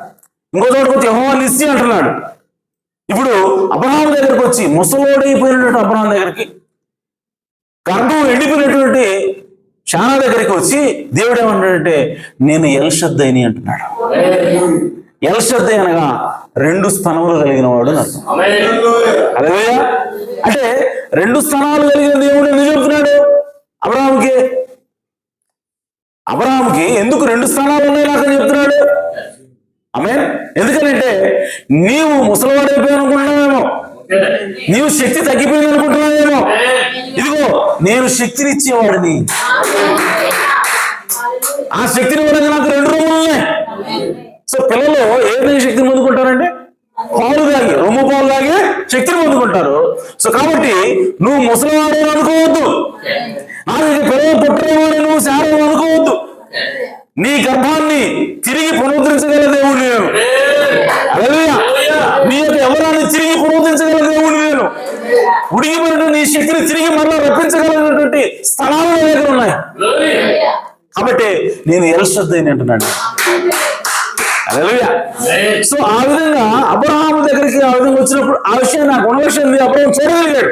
ఇంకో చోటకి వచ్చి యెహోవా నిస్సి అంటున్నాడు. ఇప్పుడు అబ్రహాము దగ్గరికి వచ్చి ముసలోడైపోయినటువంటి అబ్రహాం దగ్గరికి, గర్భం ఎండిపోయినటువంటి శానా దగ్గరికి వచ్చి దేవుడు ఏమంటాడంటే నేను ఎల్షద్దైని అంటున్నాడు. ఎల్షద్దై అనగా 2 స్థనములు కలిగిన వాడు అర్థం. హల్లెలూయా. అంటే 2 స్థనాలు కలిగిన దేవుడు ఎందుకు చెప్తున్నాడు అబ్రహాముకి ఎందుకు 2 స్థానాలు ఉన్నాయి నాకు చెప్తున్నాడు. ఆమేన్. ఎందుకంటే నీవు ముసలివాడైపోయాను అనుకుంటున్నావేమో, నీవు శక్తి తగ్గిపోయింది అనుకుంటున్నావేమో. ఇదిగో నేను శక్తినిచ్చేవాడిని. ఆ శక్తిని కూడా నాకు 2 రొమ్ములు ఉన్నాయి. సో పిల్లలు ఏ విధంగా శక్తిని పొందుకుంటారంటే పాలు తాగి, రొమ్ము పాలు తాగి శక్తిని పొందుకుంటారు. సో కాబట్టి నువ్వు ముసలివాడు అనుకోవద్దు, నాకు పిల్లలు పుట్టినవాడు నువ్వు శారం అనుకోవద్దు. నీ గర్భాన్ని తిరిగి పునరుద్ధరించగల దేవుడు నేను. హల్లెలూయా. నీ యొక్క యవ్వనాన్ని తిరిగి పునరుద్ధరించగల దేవుడు నేను. ఉడిగిపోయినటువంటి నీ శక్తిని తిరిగి మరలా రప్పించగలిగినటువంటి స్థలాలు నా దగ్గర ఉన్నాయి. కాబట్టి నేను ఎల్షద్దైని అంటున్నాడు. హల్లెలూయా. సో ఆ విధంగా అబ్రహాము దగ్గరికి ఆ విధంగా వచ్చినప్పుడు ఆ విషయాన్ని, ఆ గుణ విషయాన్ని అబ్రహాము చూడగలిగాడు.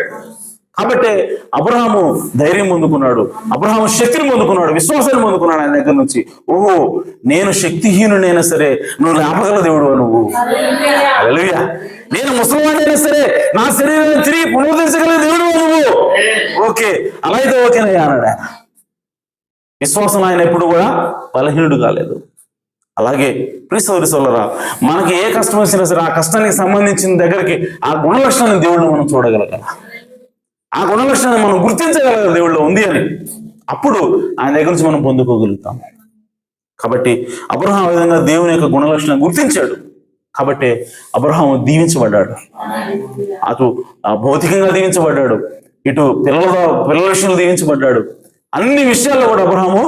కాబట్టి అబ్రహాము ధైర్యం పొందుకున్నాడు, అబ్రహాము శక్తిని పొందుకున్నాడు, విశ్వాసాన్ని పొందుకున్నాడు ఆయన దగ్గర నుంచి. ఓహో, నేను శక్తిహీనునైనా సరే నువ్వు లేపగల దేవుడు నువ్వు. హల్లెలూయా. నేను ముసలివాడైనా సరే నా శరీరాన్ని తిరిగి పునరుద్ధరించగల దేవుడు నువ్వు. ఓకే, అలా అయితే ఓకేనయ్యా అన్నాడు ఆయన. విశ్వాసం ఆయన ఎప్పుడు కూడా బలహీనుడు కాలేదు. అలాగే ప్రియ సోదరి సోదరులారా, మనకి ఏ కష్టం వచ్చినా సరే ఆ కష్టానికి సంబంధించిన దగ్గరికి ఆ గుణ లక్షణాన్ని దేవుడిని మనం చూడగలగాలి. ఆ గుణ లక్షణాన్ని మనం గుర్తించగలగాలి దేవుడిలో ఉంది అని. అప్పుడు ఆయన దగ్గర నుంచి మనం పొందుకోగలుగుతాం. కాబట్టి అబ్రహాం ఆ విధంగా దేవుని యొక్క గుణ లక్షణాన్ని గుర్తించాడు. కాబట్టి అబ్రహాము దీవించబడ్డాడు. అటు భౌతికంగా దీవించబడ్డాడు, ఇటు పిల్లల విషయంలో దీవించబడ్డాడు. అన్ని విషయాల్లో కూడా అబ్రహాము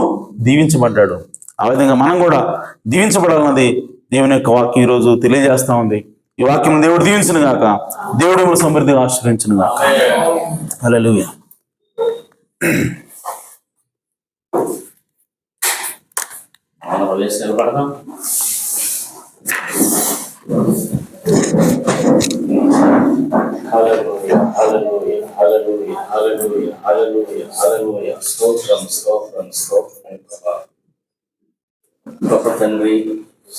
దీవించబడ్డాడు. ఆ విధంగా మనం కూడా దీవించబడాలన్నది దేవుని యొక్క వాక్యం ఈరోజు తెలియజేస్తా ఉంది. ఈ వాక్యం దేవుడు దీవించును గాక, దేవుడు మిమ్మల్ని సమృద్ధిగా ఆశీర్వదించును గాక. హల్లెలూయా. Hallelujah, hallelujah, hallelujah, hallelujah, hallelujah, hallelujah. స్తోత్రం, స్తోత్రం, స్తోత్రం. గొప్ప తండ్రి,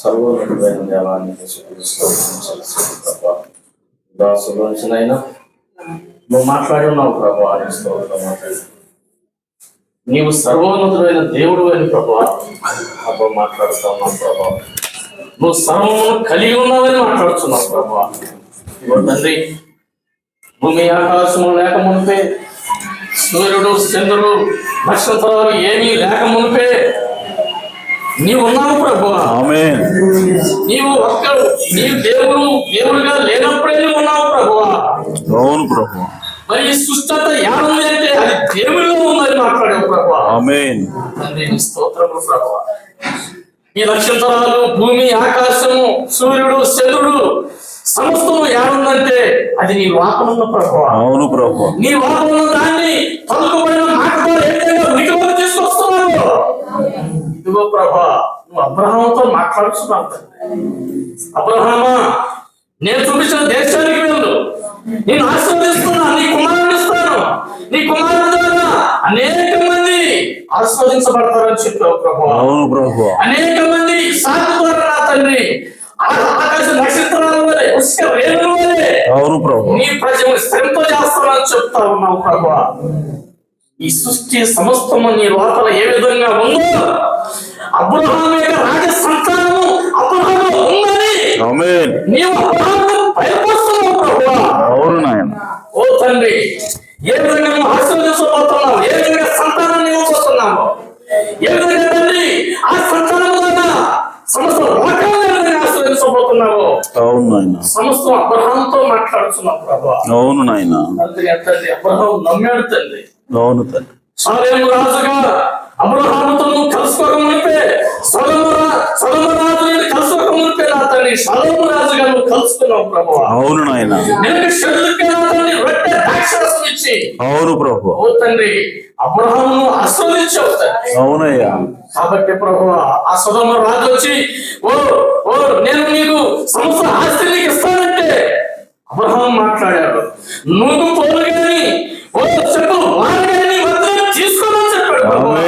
సర్వోన్నతుడైన దేవానికి స్తోత్రం. దాసులోంచినైనా నువ్వు మాట్లాడి ఉన్నావు ప్రభా అని స్తోత్రం. నీవు సర్వోన్నతుడైన దేవుడు అని ప్రభా అప్పుడు మాట్లాడుతూ ఉన్నావు ప్రభా. నువ్వు సర్వము కలిగి ఉన్నావని మాట్లాడుతున్నావు ప్రభా. తండ్రి, భూమి ఆకాశము లేక మునిపే, సూర్యుడు చంద్రుడు నక్షత్రాలు ఏమీ లేక మునిపే నీవు ఉన్నావు ప్రభు. ఆమేన్. నీవు నీవు దేవుడుగా లేనప్పుడే నువ్వు ఉన్నావు ప్రభు. అవును ప్రభు. మరి ఈ సృష్టి అంతా ఏముంది అంటే అది దేవుడిలో ఉందని మాట్లాడావు ప్రభు. ఆమేన్. స్తోత్రము ప్రభు. ఈ నక్షత్రాలు, భూమి, ఆకాశము, సూర్యుడు, చంద్రుడు సమస్తము ఏముందంటే అది నీ వాకనున్న ప్రభు. అవును ప్రభు. నీ వాకనున్న దాన్ని పలుకుబడిన మాటతో ఏదైనా ఉనికిలోకి తీసుకొస్తున్నావు. ఇదిగో ప్రభా, నువ్వు అబ్రహాముతో మాట్లాడుతున్నావు. అబ్రహామా, నేను చూపించిన దేశానికి వెళ్ళు, నేను ఆశీర్వదిస్తున్నా, నీ కుమారుని ఇస్తాను, నీ కుమారుని ద్వారా అనేక మంది ఆశీర్వదించబడతారని చెప్పావు ప్రభు. అవును ప్రభు. అనేక మంది సాటి ద్వారా నా తండ్రి ఆకాశ నక్షత్రాల వలె, ఉష్క రేణుల వలె అవును ప్రభు నీ ప్రజలు శ్రమతో చేస్తానని చెప్తా ఉన్నావు ప్రభు. ఈ సృష్టి సమస్తము నీ లోపల ఏ విధంగా ఉందో అబ్రహాము యొక్క రాజ సంతానము అబ్రహాములో ఉందని ఆమేన్. నీవు అబ్రహామును భయపడుతున్నావు ప్రభు. అవును నాయన. ఓ తండ్రి, ఏ విధంగా నువ్వు ఆశీర్వదించబోతున్నావు, ఏ విధంగా సంతానాన్ని ఇవ్వబోతున్నావు, ఏ విధంగా తండ్రి ఆ సంతానము ద్వారా సమస్త లోకాలను ఆశీర్వదించబోతున్నావు. అవును నాయన. సమస్తం అబ్రహాముతో మాట్లాడుతున్నావు ప్రభు. అవును నాయన. తండ్రి అబ్రహాము నమ్మాడు తండ్రి. అవును తండ్రి. షాలేము రాజుగా అబ్రహాముతో నువ్వు కలుసుకోక మునిపే, సొలొమోను రాజు కలుసుకోక మునిపే నా తండ్రి షలోము రాజుగా నువ్వు కలుసుకున్నావు ప్రభువా. అవును నాయన. నినకు శత్రువుకి నా తండ్రి రొట్టె ద్రాక్షరసం ఇచ్చి అవును ప్రభు. ఓ తండ్రి అబ్రహామును ఆస్వాదించావు తండ్రి. అవునయ్యా. కాబట్టి ప్రభువా ఆ సొదొమ రాజు వచ్చి ఓ ఓ నేను నీకు సమస్త ఆస్తి నీకు ఇస్తానంటే అబ్రహాం మాట్లాడాడు, నువ్వు పోలు గాని ఓ చెప్పు వారిని మాత్రం తీసుకోమని చెప్పాడు ప్రభువా.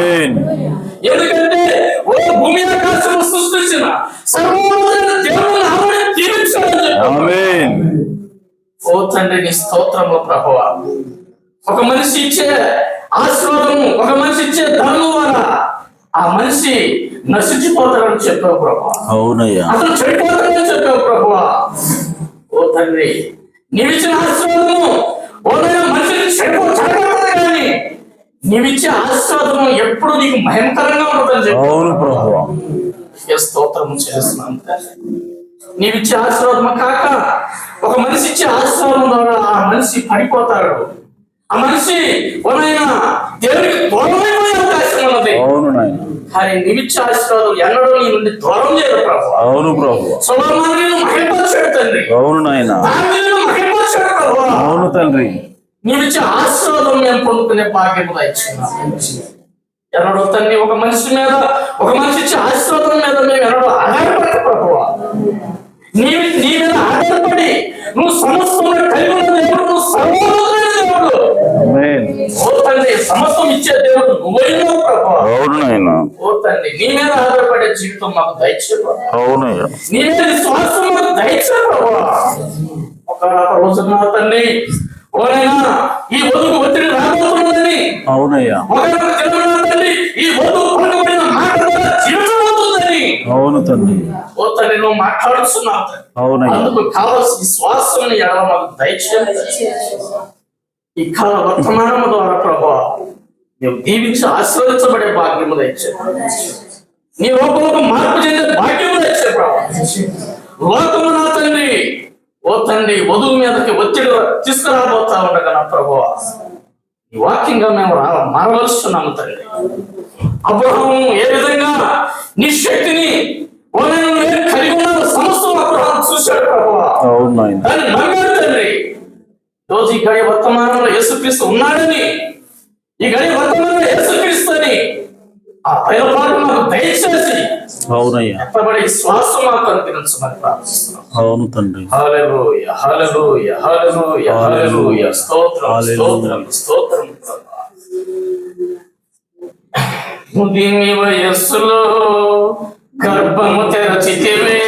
ఎందుకంటే ఓ భూమి ఆకాశం సృష్టించిన సర్వోన్నతుడైన దేవుని నామమున దీవించాలని చెప్పాడు. ఓ తండ్రి నీ స్తోత్రములు ప్రభువా. ఒక మనిషి ఇచ్చే ఆశీర్వాదము, ఒక మనిషి ఇచ్చే ధనము వల్ల ఆ మనిషి నశించిపోతాడని చెప్పావు ప్రభువా. అవునయ్యా. అతను చెడిపోతాడని చెప్పావు ప్రభువా. ఓ తండ్రి నీవిచ్చిన ఆశీర్వాదము ఓనైనా మనిషిని చెడగొట్టదు కానీ నీవిచ్చే ఆశీర్వాదము ఎప్పుడు నీకు భయంకరంగా ఉంటుందని చెప్పి అవును ప్రభువా. స్తోత్రము చేస్తున్నాను. నీవిచ్చే ఆశీర్వాదము కాక ఒక మనిషి ఇచ్చే ఆశీర్వాదం ద్వారా ఆ మనిషి పడిపోతాడు. ఆ మనిషి ఓనైనా దేవునికి దూరమైపోయే అవకాశం ఉన్నది. అవును నాయన. కానీ నీవిచ్చే ఆశీర్వాదం ఎన్నడూ నీ నుండి దూరం చేయదు ప్రభు. అవును ప్రభు. సొలొమోనును మహిమపరిచాడు తండ్రి. అవును నాయన. దావీదును మహిమపరిచాడు ప్రభు. అవును తండ్రి. నీవిచ్చే ఆశీర్వాదం మేము పొందుకునే భాగ్యము దయచేయమని. ఎన్నడూ తండ్రి ఒక మనిషి మీద, ఒక మనిషి ఇచ్చే ఆశీర్వాదం మీద మేము ఎన్నడూ ఆధారపడదు ప్రభువా. నీ మీద ఆధారపడి నువ్వు సమస్తం కలిగి ఉన్న దేవుడు, నువ్వు సర్వోన్నతుడైన దేవుడు. ఓ తండ్రి సమస్తం ఇచ్చే దేవుడు నువ్వైనావు ప్రభువా. అవును నాయన. ఓ తండ్రి నీ మీద ఆధారపడే జీవితం మాకు దయచేయు. అవునయ్యా. నీ మీద విశ్వాసం మాకు దయచేయు ప్రభువా. ఒక రోజున తండ్రి ఓనైనా ఈ వధువు ఒత్తిడి రాబోతున్నదని, అవునయ్యా. ఒకనొక దినమున తండ్రి ఈ వధువు పలుకబడిన మాట ద్వారా జీవితమవుతుందని, అవును తండ్రి. ఓ తండ్రి నువ్వు మాట్లాడుతున్నావు తండ్రి. అవునయ్యా. అందుకు కావాల్సిన విశ్వాసం ఎడవ మాకు దయచేయండి. ఈ కాల వర్తమానము ద్వారా ప్రభువా నువ్వు దీవించి ఆశీర్వదించబడే భాగ్యము దయచేయండి. నీ లోకంలో మార్పు చెందే భాగ్యము దయచేయండి ప్రభువా. లోకము నా తండ్రి ఓ తండ్రి వధువు మీదకి ఒత్తిడి తీసుకురాబోతా ఉండగా నా ప్రభువా ఈ వాక్యంగా మేము మారవలస్తున్నాము తండ్రి. అబ్రహాము ఏ విధంగా నీ శక్తిని కలిగి ఉన్న సమస్తం అబ్రహాము చూశాడు ప్రభువా. దాన్ని నమ్మాడు తండ్రి. రోజు ఈ గడియ వర్తమానంలో యేసుక్రీస్తు ఉన్నాడని, ఈ గడియ వర్తమానంలో యేసుక్రీస్తు అని ఆ బయలుపాటు మాకు దయచేసి ఎత్తబడే శ్వాసం మాకు అనుగ్రహించమని ప్రార్థిస్తున్నాం. అవును తండ్రి. హల్లెలూయా, హల్లెలూయా, హల్లెలూయా, హల్లెలూయా. స్తోత్రం, స్తోత్రం, స్తోత్రం. ముదిమి వయస్సులో గర్భము తెరచితివే,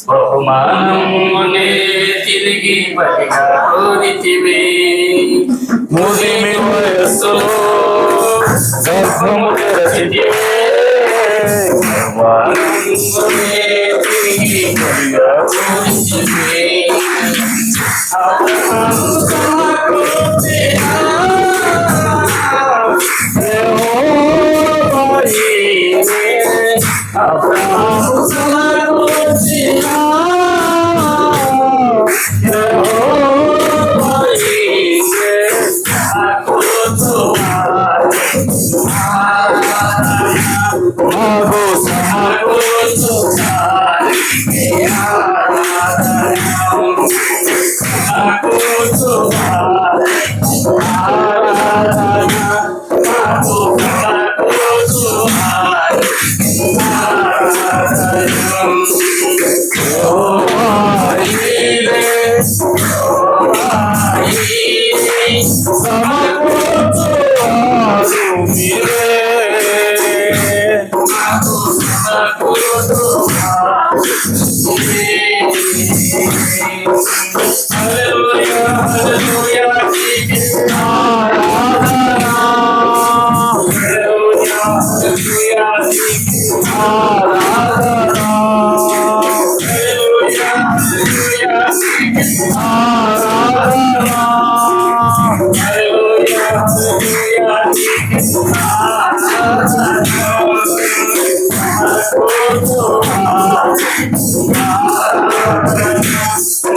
బహుమానమునే తిరిగి బలిగా కోరితివే. ముదిమి వయస్సులో గర్భము తెరచితివే, బహుమానమునే తిరిగి బలిగా కోరితివే. అబ్రహాము సమకూర్చిన అబ్రహాము సమకూర్చిన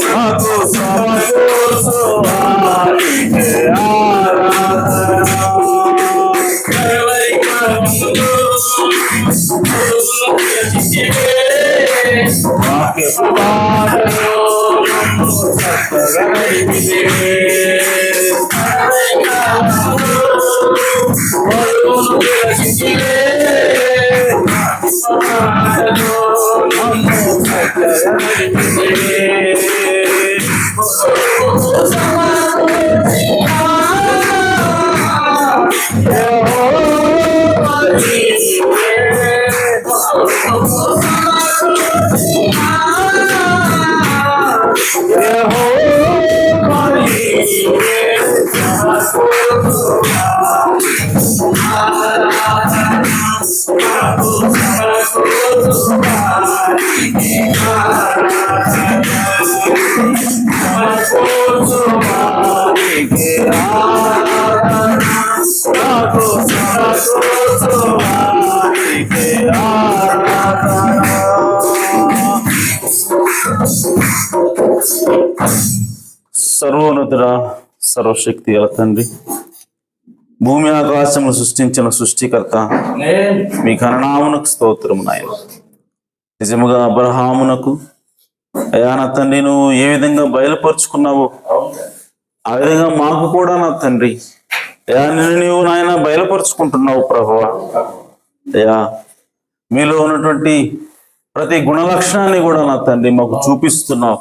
మాకు సర్వోన్నతుడ, సర్వశక్తి గల తండ్రి, భూమి ఆకాశములు సృష్టించిన సృష్టికర్త, మీ ఘననామునకు స్తోత్రము నాయన. నిజముగా అబ్రహామునకు అయా నా తండ్రి నువ్వు ఏ విధంగా బయలుపరుచుకున్నావో ఆ విధంగా మాకు కూడా నా తండ్రి అయా నిన్ను నీవు నాయన బయలుపరుచుకుంటున్నావు ప్రభువా. అయా మీలో ఉన్నటువంటి ప్రతి గుణ లక్షణాన్ని కూడా నా తండ్రి మాకు చూపిస్తున్నావు.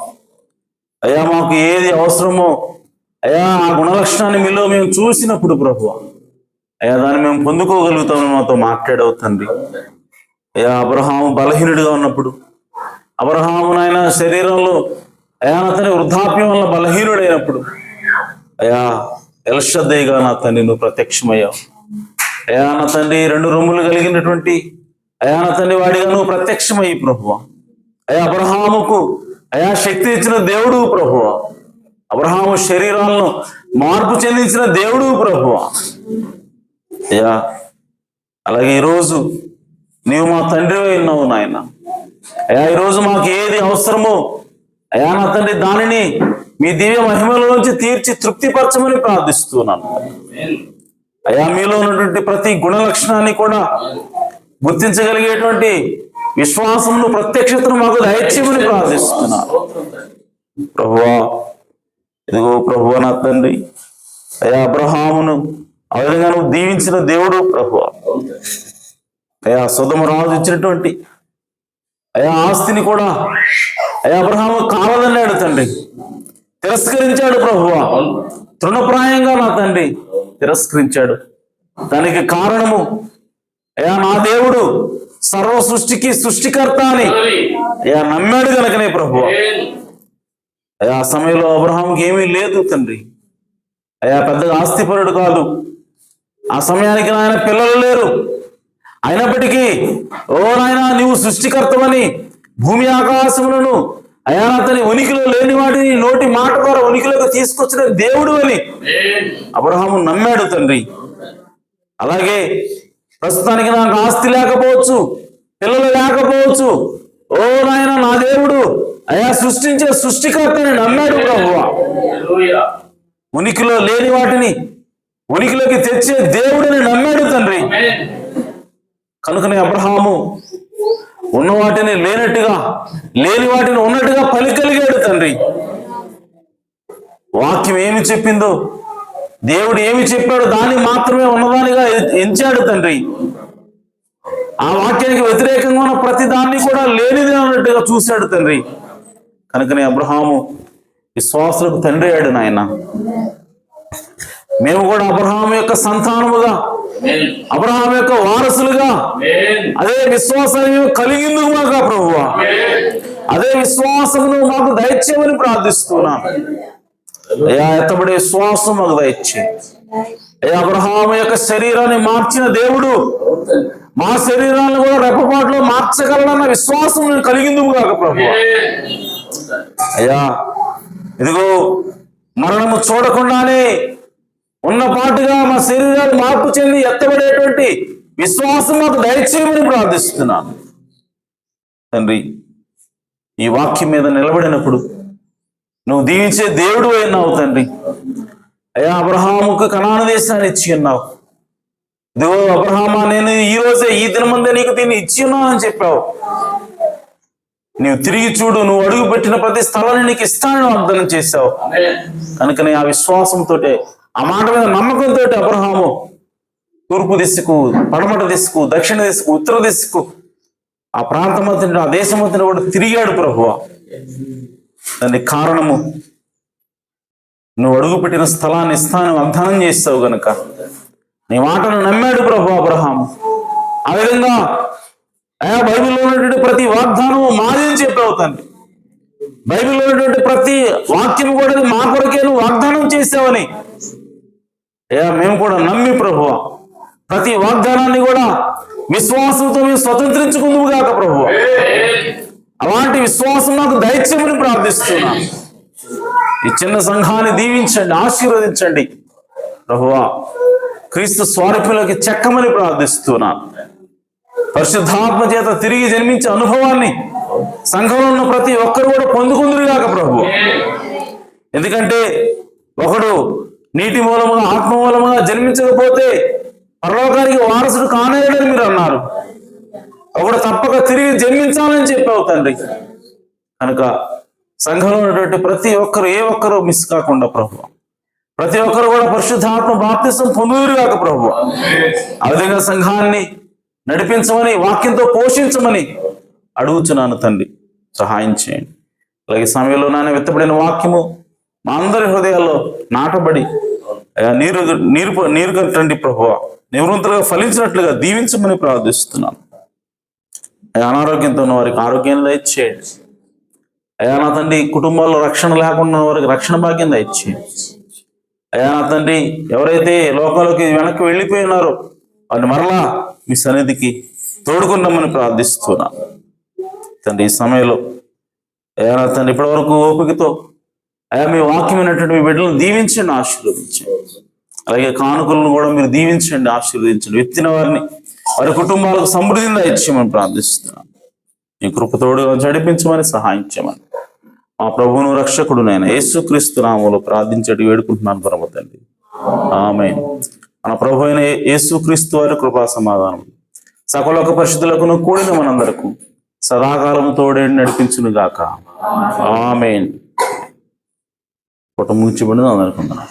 అయ్యా మాకు ఏది అవసరమో అయ్యా ఆ గుణలక్షణాన్ని మీలో మేము చూసినప్పుడు ప్రభువా అయ్యా దాన్ని మేము పొందుకోగలుగుతామని మాతో మాట్లాడవు తండ్రి. అయ్యా అబ్రహాము బలహీనుడిగా ఉన్నప్పుడు, అబ్రహాము నాయన శరీరంలో అయా నా తండ్రి వృద్ధాప్యం వల్ల బలహీనుడైనప్పుడు అయా ఎల్షద్దైగా నా తండ్రి నువ్వు ప్రత్యక్షమయ్యావు. అయా నా తండ్రి 2 రొమ్ములు కలిగినటువంటి అయా నా తండ్రి వాడిగా నువ్వు ప్రత్యక్షమయ్యి ప్రభువా. అయా అబ్రహాముకు అయా శక్తి ఇచ్చిన దేవుడు ప్రభువా, అబ్రహాము శరీరాలను మార్పు చెందించిన దేవుడు ప్రభువా. అయ్యా అలాగే ఈరోజు నీవు మా తండ్రి ఉన్నావు నాయన. అయ్యా ఈరోజు మాకు ఏది అవసరమో అయా నా తండ్రి దానిని మీ దివ్య మహిమలోంచి తీర్చి తృప్తిపరచమని ప్రార్థిస్తున్నాను. అయా మీలో ఉన్నటువంటి ప్రతి గుణ లక్షణాన్ని కూడా గుర్తించగలిగేటువంటి విశ్వాసమును ప్రత్యక్షతను మాకు దయచేయమని ప్రార్థిస్తున్నాను ప్రభువా. ఇదిగో ప్రభువా నా తండ్రి అయా అబ్రహామును ఆ విధంగా నువ్వు దీవించిన దేవుడు ప్రభువా. అయా సొదొమ రాజు ఇచ్చినటువంటి అయా ఆస్తిని కూడా అయా అబ్రహాము కావాలన్నాడు తండ్రి, తిరస్కరించాడు ప్రభువా. తృణప్రాయంగా నా తండ్రి తిరస్కరించాడు. దానికి కారణము అయా నా దేవుడు సర్వ సృష్టికి సృష్టికర్త అని అయా నమ్మాడు కనుకనే ప్రభువా. అయా ఆ సమయంలో అబ్రహాంకి ఏమీ లేదు తండ్రి, అయా పెద్దగా ఆస్తిపరుడు కాదు. ఆ సమయానికి నాయన పిల్లలు లేరు. అయినప్పటికీ ఓ నాయన నీవు సృష్టికర్తవని భూమి ఆకాశములను అయా అతని ఉనికిలో లేని వాటిని నోటి మాట ద్వారా ఉనికిలోకి తీసుకొచ్చిన దేవుడు అని అబ్రహాము నమ్మాడు తండ్రి. అలాగే ప్రస్తుతానికి నాకు ఆస్తి లేకపోవచ్చు, పిల్లలు లేకపోవచ్చు, ఓ నాయన నా దేవుడు అయా సృష్టించే సృష్టికర్తని నమ్మాడు ప్రభువా. ఉనికిలో లేని వాటిని ఉనికిలోకి తెచ్చే దేవుడిని నమ్మాడు తండ్రి. కనుకనే అబ్రహాము ఉన్న వాటిని లేనట్టుగా, లేని వాటిని ఉన్నట్టుగా పలికలిగాడు తండ్రి. వాక్యం ఏమి చెప్పిందో, దేవుడు ఏమి చెప్పాడో దాన్ని మాత్రమే ఉన్నదానిగా ఎంచాడు తండ్రి. ఆ వాక్యానికి వ్యతిరేకంగా ఉన్న ప్రతి దాన్ని కూడా లేనిది అన్నట్టుగా చూశాడు తండ్రి. కనుకనే అబ్రహాము విశ్వాసులకు తండ్రి అయ్యాడు నాయన. మేము కూడా అబ్రహాము యొక్క సంతానముగా, అబ్రహాము యొక్క వారసులుగా అదే విశ్వాసాన్ని కలిగిందుకు మాకు ప్రభువా, అదే విశ్వాసమును మాకు దయచేయమని ప్రార్థిస్తున్నాను. అయ్యా ఎత్తబడే విశ్వాసం మాకు దయచే. అయ్యా అబ్రహాము యొక్క శరీరాన్ని మార్చిన దేవుడు మా శరీరాన్ని కూడా రెప్పపాటులో మార్చగలడన్న విశ్వాసం నేను కలిగిందుకు కాక ప్రభువా. అయ్యా ఇదిగో మరణము చూడకుండానే ఉన్నపాటుగా మా శరీరాలు మార్పు చెంది ఎత్తబడేటువంటి విశ్వాసం మాకు దయచేయమని ప్రార్థిస్తున్నాను తండ్రి. ఈ వాక్యం మీద నిలబడినప్పుడు నువ్వు దీవించే దేవుడు అయినావు తండ్రి. అయ్యా అబ్రహాముకు కనాను దేశాన్ని ఇచ్చి ఉన్నావు. ఇదిగో అబ్రహామా, నేను ఈ రోజే ఈ దినమందే నీకు దీన్ని ఇచ్చి ఉన్నానని చెప్పావు. నీవు తిరిగి చూడు, నువ్వు అడుగు పెట్టిన ప్రతి స్థలాన్ని నీకు ఇస్తానని వాగ్దానం చేశావు. కనుకనే ఆ విశ్వాసంతో, ఆ మాట మీద నమ్మకంతో అబ్రహాము తూర్పు దిశకు, పడమట దిశకు, దక్షిణ దిశకు, ఉత్తర దిశకు, ఆ ప్రాంతమంతటి, ఆ దేశమంతటి కూడా తిరిగాడు ప్రభువా. దానికి కారణము నువ్వు అడుగు పెట్టిన స్థలాన్ని ఇస్తానని వాగ్దానం చేస్తావు గనుక నీ మాటను నమ్మాడు ప్రభు అబ్రహాము. ఆ విధంగా బైబిల్లో ఉన్నటువంటి ప్రతి వాగ్దానము మాది అని చెప్పావు తండ్రి. బైబిల్లో ఉన్నటువంటి ప్రతి వాక్యం కూడా మా కొరకే నువ్వు వాగ్దానం చేసావని మేము కూడా నమ్మి ప్రభువా ప్రతి వాగ్దానాన్ని కూడా విశ్వాసంతో మేము స్వతంత్రించుకుందుము గాక ప్రభువా. అలాంటి విశ్వాసం నాకు దయచేయమని ప్రార్థిస్తున్నాను. ఈ చిన్న సంఘాన్ని దీవించండి, ఆశీర్వదించండి ప్రభువా. క్రీస్తు స్వారూప్యంలోకి చెక్కమని ప్రార్థిస్తున్నాను. పరిశుద్ధాత్మ చేత తిరిగి జన్మించే అనుభవాన్ని సంఘంలో ఉన్న ప్రతి ఒక్కరు కూడా పొందుకుందురుగాక ప్రభువా. ఎందుకంటే ఒకడు నీటి మూలముగా, ఆత్మ మూలముగా జన్మించకపోతే పరలోకానికి వారసుడు కానేరని మీరు అన్నారు. ఒకడు తప్పక తిరిగి జన్మించాలని చెప్పావు తండ్రి. కనుక సంఘంలో ఉన్నటువంటి ప్రతి ఒక్కరు, ఏ ఒక్కరు మిస్ కాకుండా ప్రభువా, ప్రతి ఒక్కరు కూడా పరిశుద్ధాత్మ బాప్తిసం పొందుదురుగాక ప్రభువా. ఆ విధంగా సంఘాన్ని నడిపించమని, వాక్యంతో పోషించమని అడుగుచున్నాను తండ్రి. సహాయం చేయండి. అలాగే సమయంలో నాన్న విత్తబడిన వాక్యము మా అందరి హృదయాల్లో నాటబడి నీరు కట్టండి ప్రభువా. నివృత్తులుగా ఫలించినట్లుగా దీవించమని ప్రార్థిస్తున్నాను. అనారోగ్యంతో ఉన్న వారికి ఆరోగ్యాన్ని దయచేయండి. అయ్యా నా తండ్రి, కుటుంబాల్లో రక్షణ లేకుండా వారికి రక్షణ భాగ్యం దయచేయండి. అయ్యా నా తండ్రి, ఎవరైతే లోకంలోకి వెనక్కి వెళ్ళిపోయినారో వారిని మరలా మీ సన్నిధికి తోడుకున్నామని ప్రార్థిస్తున్నాను తండ్రి. ఈ సమయంలో అయ్యా నా తండ్రి, ఇప్పటి వరకు ఓపికతో అయ్యా మీ వాక్యమైనటువంటి మీ బిడ్డలను దీవించండి, ఆశీర్వదించండి. అలాగే కానుకలను కూడా మీరు దీవించండి, ఆశీర్వదించండి. విత్తిన వారిని, వారి కుటుంబాలకు సమృద్ధిగా ఇచ్చామని ప్రార్థిస్తున్నాను. మీ కృపతోడుగా నడిపించమని, సహాయం చేయమని మా ప్రభువును రక్షకుడునైన యేసుక్రీస్తు నామములో ప్రార్థించడి వేడుకుంటున్నాను పరమ తండ్రి. ఆమేన్. మన ప్రభు అయిన యేసుక్రీస్తు వారి కృపా సమాధానం సకలొక పరిశుద్ధులకును కూడిన మనందరకు సదాకాలము తోడే నడిపించును గాక. ఆమేన్. పుట్ట ముగించబడింది అనుకుంటున్నాను.